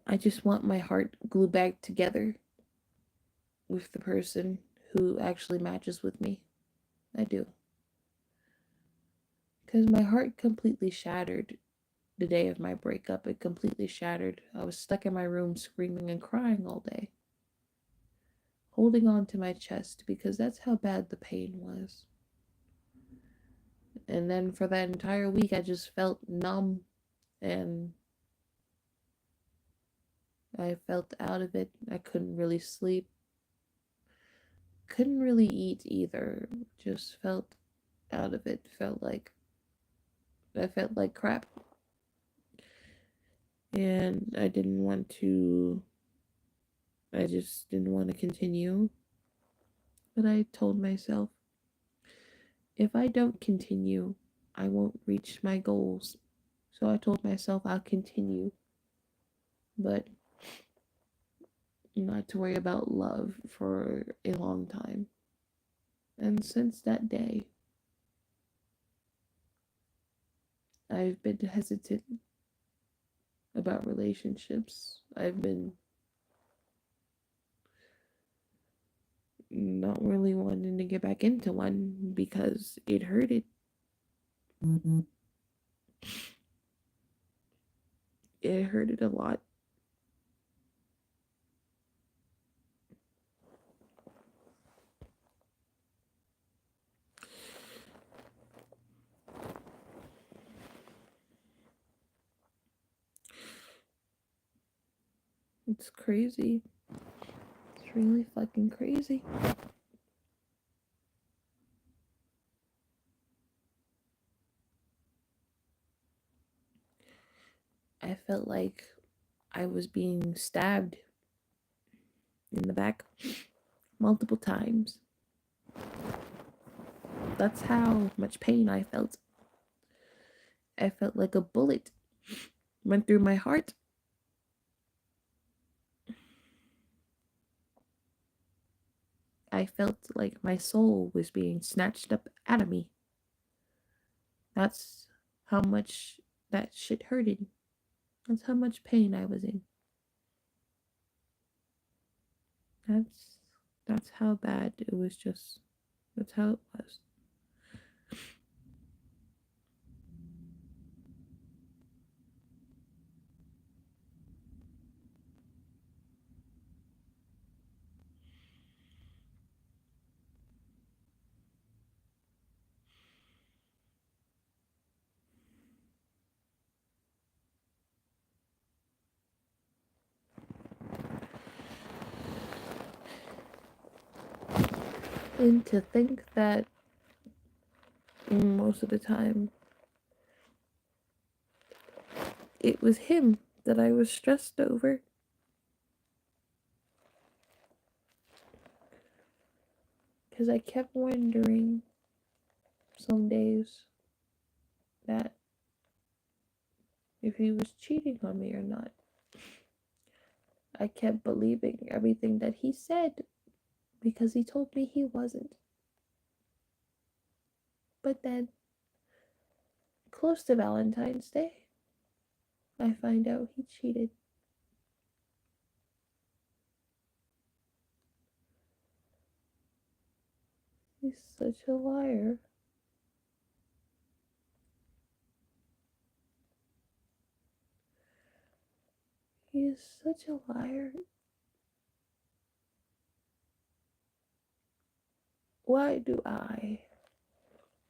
I just want my heart glued back together with the person who actually matches with me. I do. Because my heart completely shattered the day of my breakup. It completely shattered. I was stuck in my room screaming and crying all day, holding on to my chest because that's how bad the pain was. And then for that entire week, I just felt numb and I felt out of it. I couldn't really sleep, couldn't really eat either. Just felt out of it. I felt like crap. And I just didn't want to continue. But I told myself, if I don't continue, I won't reach my goals. So I told myself I'll continue, but not to worry about love for a long time. And since that day, I've been hesitant about relationships. I've been not really wanting to get back into one because it hurted. Mm-hmm. It hurted a lot. It's crazy. It's really fucking crazy. I felt like I was being stabbed in the back multiple times. That's how much pain I felt. I felt like a bullet went through my heart. I felt like my soul was being snatched up out of me. That's how much that shit hurted. That's how much pain I was in. That's that's how bad it was. Just that's how it was. And to think that most of the time it was him that I was stressed over. Because I kept wondering some days that if he was cheating on me or not. I kept believing everything that he said because he told me he wasn't. But then, close to Valentine's Day, I find out he cheated. He's such a liar. He is such a liar. Why do I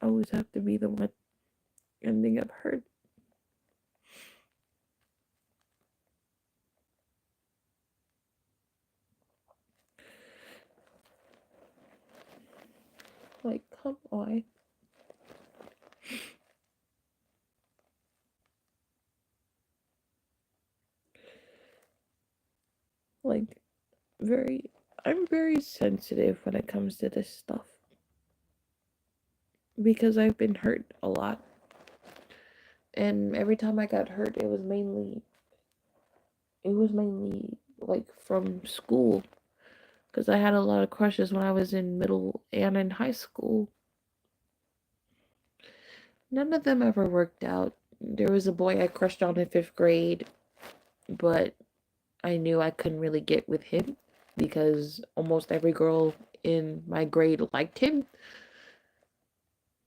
always have to be the one ending up hurt? Like, come on. Like, I'm very sensitive when it comes to this stuff. Because I've been hurt a lot. And every time I got hurt, it was mainly like from school. Because I had a lot of crushes when I was in middle and in high school. None of them ever worked out. There was a boy I crushed on in 5th grade, but I knew I couldn't really get with him because almost every girl in my grade liked him.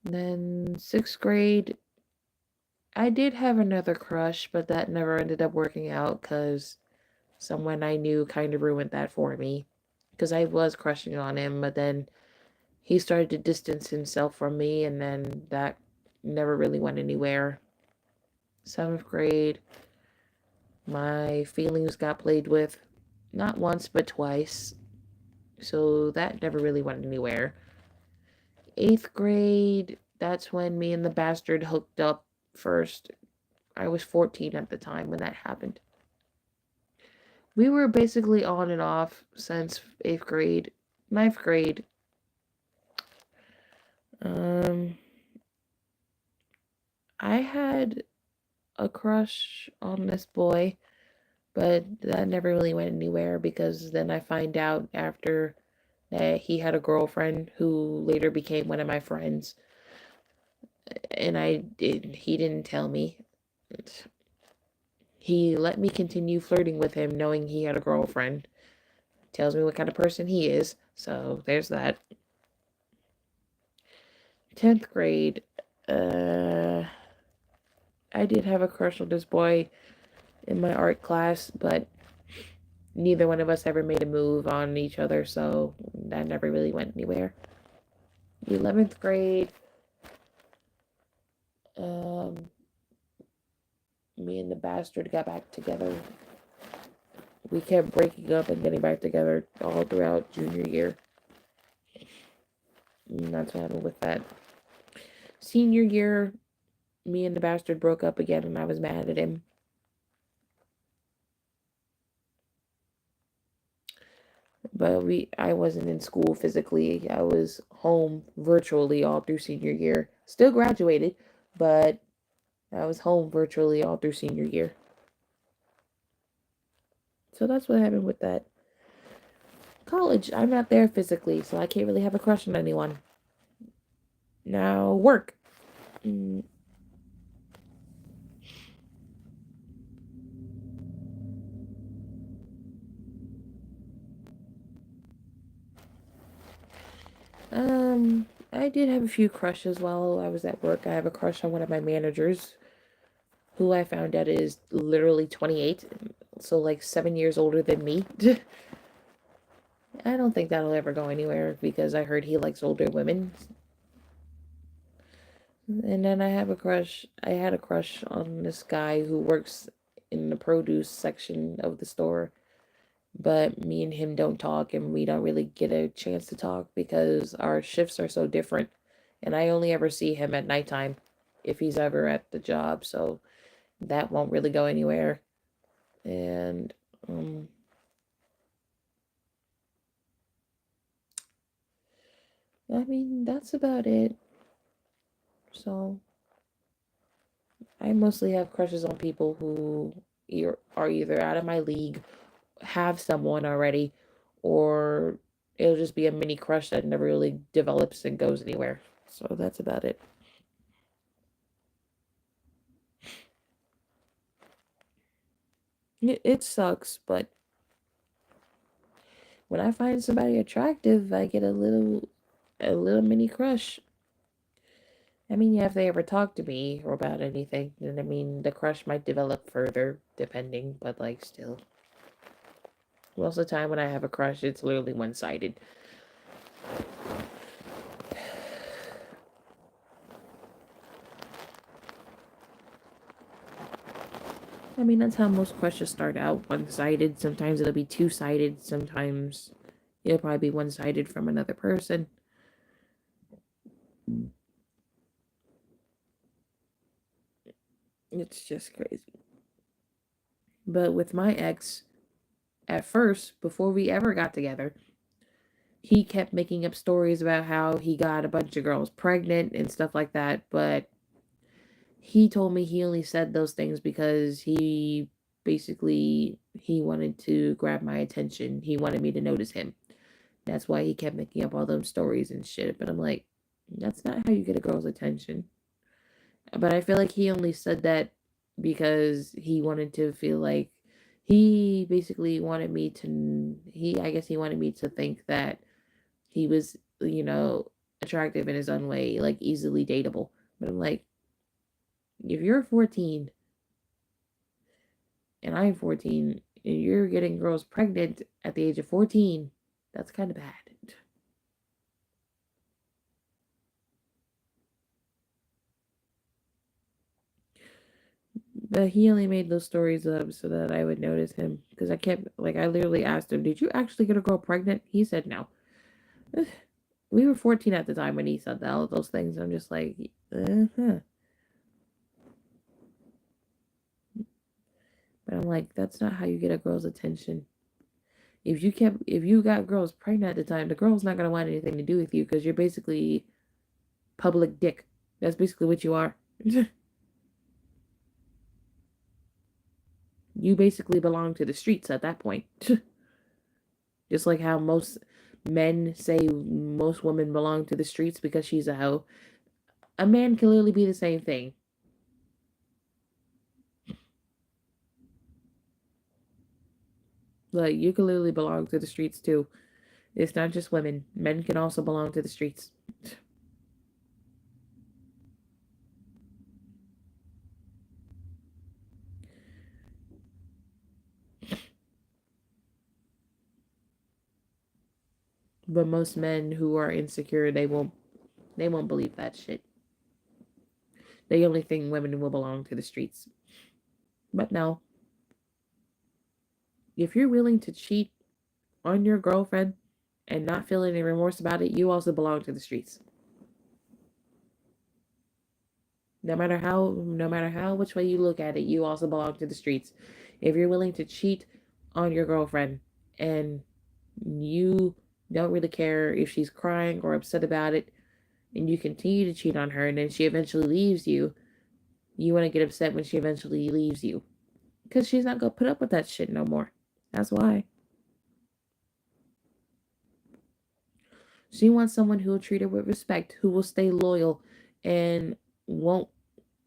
Then 6th grade, I did have another crush, but that never ended up working out because someone I knew kind of ruined that for me. Because I was crushing on him, but then he started to distance himself from me, and then that never really went anywhere. 7th grade, my feelings got played with not once but twice, so that never really went anywhere. 8th grade, that's when me and the bastard hooked up first. I was 14 at the time when that happened. We were basically on and off since 8th grade. 9th grade, I had a crush on this boy, but that never really went anywhere because then I find out after that he had a girlfriend who later became one of my friends, and he didn't tell me. He let me continue flirting with him knowing he had a girlfriend. Tells me what kind of person he is, so there's that. 10th grade, I did have a crush on this boy in my art class, but neither one of us ever made a move on each other, so that never really went anywhere. 11th grade, me and the bastard got back together. We kept breaking up and getting back together all throughout junior year. And that's what happened with that. Senior year, me and the bastard broke up again, and I was mad at him. But I wasn't in school physically. I was home virtually all through senior year. Still graduated, but I was home virtually all through senior year. So that's what happened with that. College, I'm not there physically, so I can't really have a crush on anyone. Now, work. Mm, I did have a few crushes while I was at work. I have a crush on one of my managers, who I found out is literally 28, so like 7 years older than me. I don't think that'll ever go anywhere because I heard he likes older women. And then I had a crush on this guy who works in the produce section of the store. but me and him don't talk, and we don't really get a chance to talk because our shifts are so different. And I only ever see him at nighttime if he's ever at the job, so that won't really go anywhere. And I mean, that's about it. So I mostly have crushes on people who are either out of my league, have someone already, or it'll just be a mini crush that never really develops and goes anywhere. So that's about it. It sucks, but when I find somebody attractive, I get a little mini crush. I mean, yeah, if they ever talk to me or about anything, then I mean, the crush might develop further, depending, but like, still. Most of the time when I have a crush, it's literally one-sided. I mean, that's how most crushes start out, one-sided. Sometimes it'll be two-sided. Sometimes it'll probably be one-sided from another person. It's just crazy. But with my ex, at first, before we ever got together, he kept making up stories about how he got a bunch of girls pregnant and stuff like that. But he told me he only said those things because he wanted to grab my attention. He wanted me to notice him. That's why he kept making up all those stories and shit. But I'm like, that's not how you get a girl's attention. But I feel like he only said that because he wanted to feel like he basically wanted me to I guess he wanted me to think that he was, attractive in his own way, like easily dateable. But I'm like, if you're 14 and I'm 14 and you're getting girls pregnant at the age of 14, that's kind of bad. But he only made those stories up so that I would notice him. Because I literally asked him, did you actually get a girl pregnant? He said no. We were 14 at the time when he said all of those things. I'm just like, uh-huh. But I'm like, that's not how you get a girl's attention. If you got girls pregnant at the time, the girl's not gonna want anything to do with you because you're basically public dick. That's basically what you are. You basically belong to the streets at that point. Just like how most men say most women belong to the streets because she's a hoe. A man can literally be the same thing. Like, you can literally belong to the streets too. It's not just women. Men can also belong to the streets. But most men who are insecure, they won't believe that shit. They only think women will belong to the streets. But no, if you're willing to cheat on your girlfriend and not feel any remorse about it, you also belong to the streets. No matter how which way you look at it, you also belong to the streets. If you're willing to cheat on your girlfriend and you don't really care if she's crying or upset about it, and you continue to cheat on her and then she eventually leaves you, you want to get upset when she eventually leaves you. Because she's not going to put up with that shit no more. That's why. She wants someone who will treat her with respect, who will stay loyal, and won't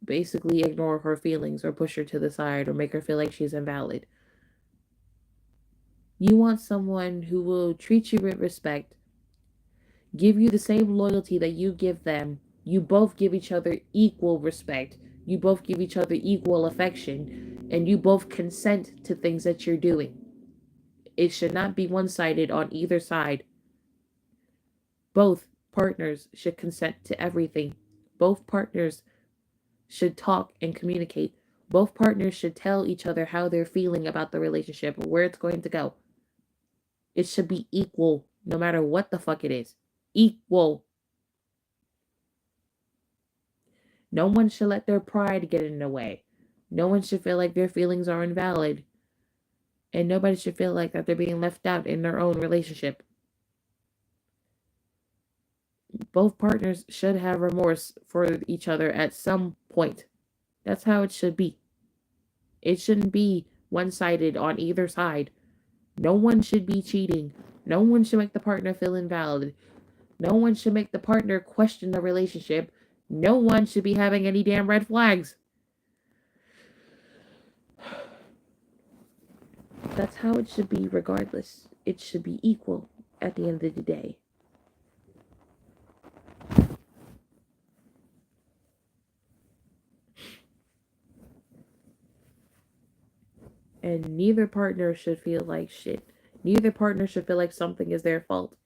basically ignore her feelings or push her to the side or make her feel like she's invalid. You want someone who will treat you with respect, give you the same loyalty that you give them. You both give each other equal respect. You both give each other equal affection. And you both consent to things that you're doing. It should not be one sided on either side. Both partners should consent to everything. Both partners should talk and communicate. Both partners should tell each other how they're feeling about the relationship or where it's going to go. It should be equal, no matter what the fuck it is. Equal. No one should let their pride get in the way. No one should feel like their feelings are invalid. And nobody should feel like that they're being left out in their own relationship. Both partners should have remorse for each other at some point. That's how it should be. It shouldn't be one-sided on either side. No one should be cheating. No one should make the partner feel invalid. No one should make the partner question the relationship. No one should be having any damn red flags. That's how it should be regardless. It should be equal at the end of the day. And neither partner should feel like shit. Neither partner should feel like something is their fault.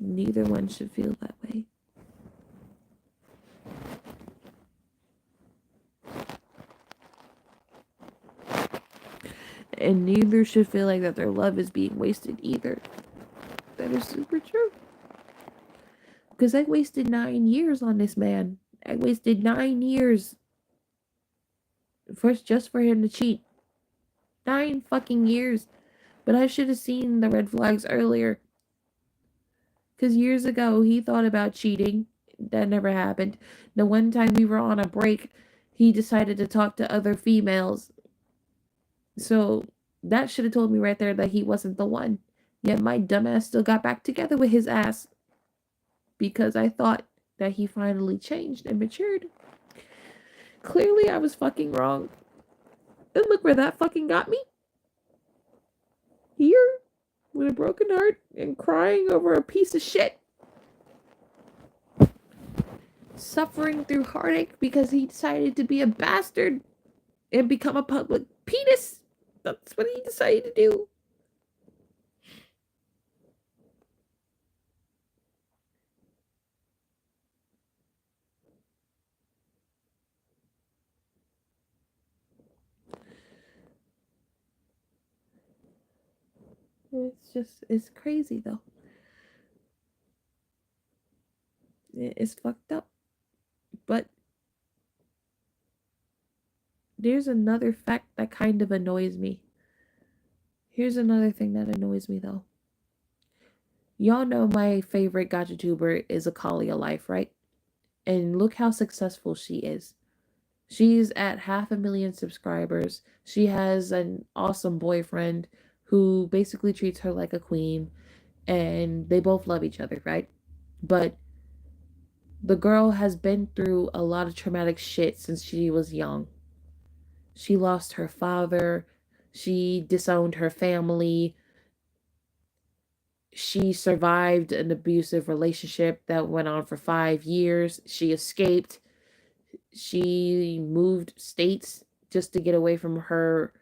Neither one should feel that way. And neither should feel like that their love is being wasted either. That is super true. Because I wasted 9 years on this man. I wasted 9 years just for him to cheat. 9 fucking years. But I should have seen the red flags earlier. Because years ago, he thought about cheating. That never happened. The one time we were on a break, he decided to talk to other females. So that should have told me right there that he wasn't the one. Yet my dumbass still got back together with his ass. Because I thought that he finally changed and matured. Clearly, I was fucking wrong. And look where that fucking got me. Here, with a broken heart and crying over a piece of shit. Suffering through heartache because he decided to be a bastard and become a public penis. That's what he decided to do. It's crazy though. It's fucked up. But there's another fact that kind of annoys me. Here's another thing that annoys me though. Y'all know my favorite gacha tuber is Akalia Life, right? And look how successful she is. She's at 500,000 subscribers. She has an awesome boyfriend who basically treats her like a queen. And they both love each other, right? But the girl has been through a lot of traumatic shit since she was young. She lost her father. She disowned her family. She survived an abusive relationship that went on for 5 years. She escaped. She moved states just to get away from her,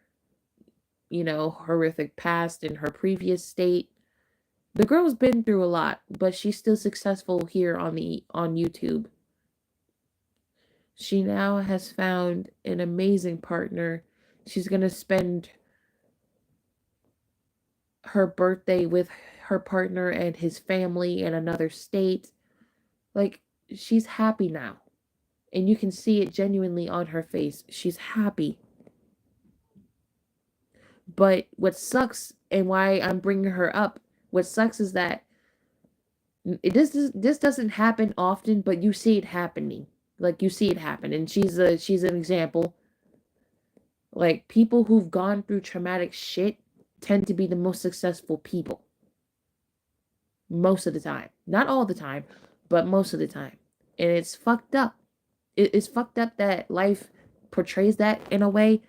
horrific past in her previous state. The girl's been through a lot, but she's still successful here on YouTube. She now has found an amazing partner. She's going to spend her birthday with her partner and his family in another state. Like, she's happy now. And you can see it genuinely on her face. She's happy. But what sucks, and why I'm bringing her up, what sucks is that this doesn't happen often, but you see it happening. Like, you see it happen. And she's an example. Like, people who've gone through traumatic shit tend to be the most successful people. Most of the time. Not all the time, but most of the time. And it's fucked up. It's fucked up that life portrays that in a way.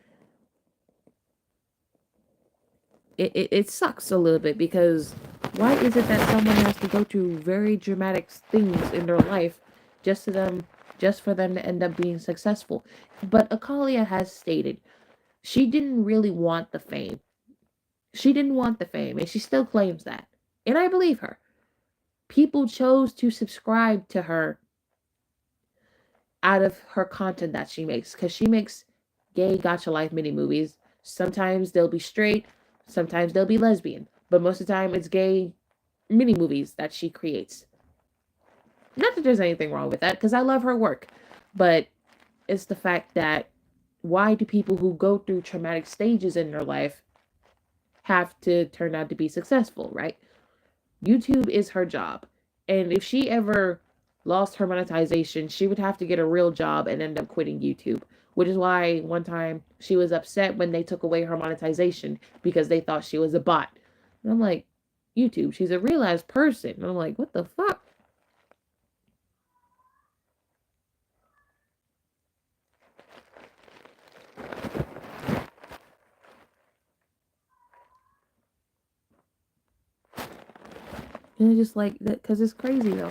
It sucks a little bit, because why is it that someone has to go through very dramatic things in their life just for them to end up being successful? But Akalia has stated she didn't really want the fame. She didn't want the fame, and she still claims that. And I believe her. People chose to subscribe to her out of her content that she makes, because she makes gay gotcha life mini movies. Sometimes they'll be straight, sometimes they'll be lesbian, but most of the time it's gay mini movies that she creates. Not that there's anything wrong with that, because I love her work, but it's the fact that why do people who go through traumatic stages in their life have to turn out to be successful, right? YouTube is her job. And if she ever lost her monetization, she would have to get a real job and end up quitting YouTube. Which is why one time she was upset when they took away her monetization because they thought she was a bot. And I'm like, YouTube, she's a real ass person. And I'm like, what the fuck? And it's just like that, because it's crazy though.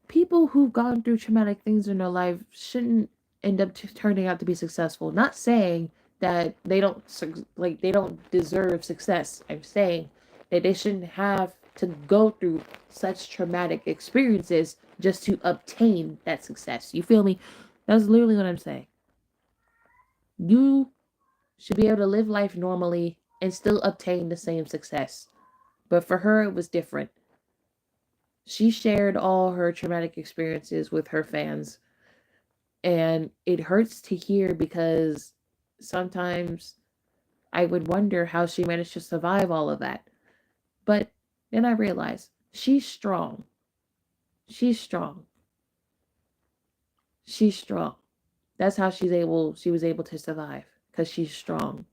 People who've gone through traumatic things in their life shouldn't end up turning out to be successful. Not saying that they don't deserve success. I'm saying that they shouldn't have to go through such traumatic experiences just to obtain that success. You feel me? That's literally what I'm saying. You should be able to live life normally and still obtain the same success. But for her, it was different. She shared all her traumatic experiences with her fans. And it hurts to hear, because sometimes I would wonder how she managed to survive all of that. But then I realized she's strong. She's strong. She's strong. That's how she was able to survive, because she's strong.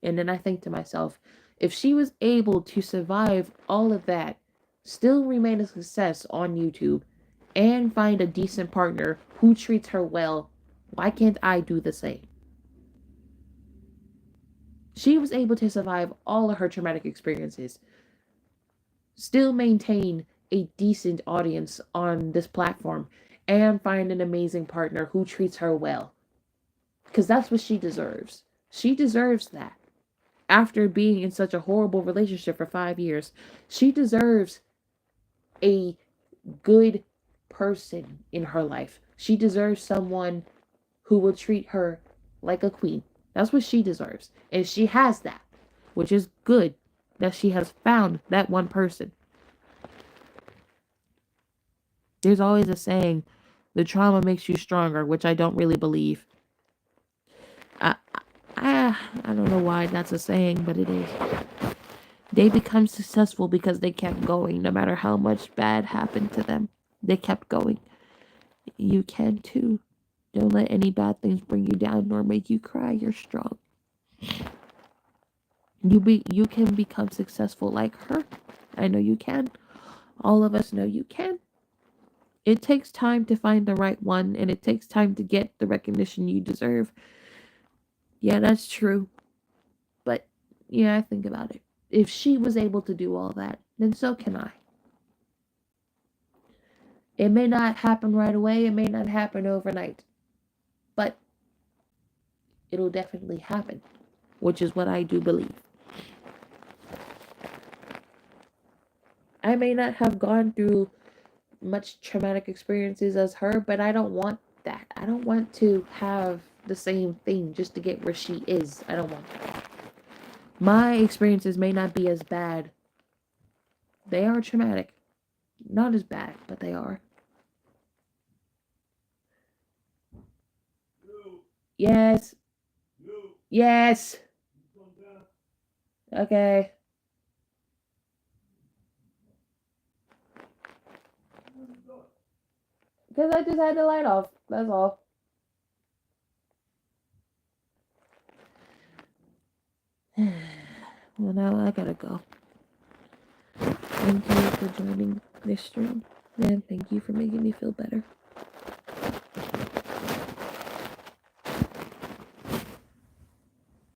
And then I think to myself, if she was able to survive all of that, still remain a success on YouTube, and find a decent partner who treats her well, why can't I do the same? She was able to survive all of her traumatic experiences, still maintain a decent audience on this platform, and find an amazing partner who treats her well. Because that's what she deserves. She deserves that. After being in such a horrible relationship for 5 years, she deserves a good person in her life. She deserves someone who will treat her like a queen. That's what she deserves. And she has that, which is good that she has found that one person. There's always a saying, the trauma makes you stronger, which I don't really believe. I don't know why that's a saying, but it is. They become successful because they kept going, no matter how much bad happened to them. They kept going. You can too. Don't let any bad things bring you down nor make you cry. You're strong. You can become successful like her. I know you can. All of us know you can. It takes time to find the right one, and it takes time to get the recognition you deserve. Yeah, that's true. But yeah, I think about it. If she was able to do all that, then so can I. It may not happen right away, it may not happen overnight, but it'll definitely happen, which is what I do believe. I may not have gone through much traumatic experiences as her, but I don't want that. I don't want to have the same thing just to get where she is. I don't want that. My experiences may not be as bad. They are traumatic. Not as bad, but they are. Yes. Yes. Okay. Because I just had the light off. That's all. Well, now I gotta go. Thank you for joining this stream. And thank you for making me feel better.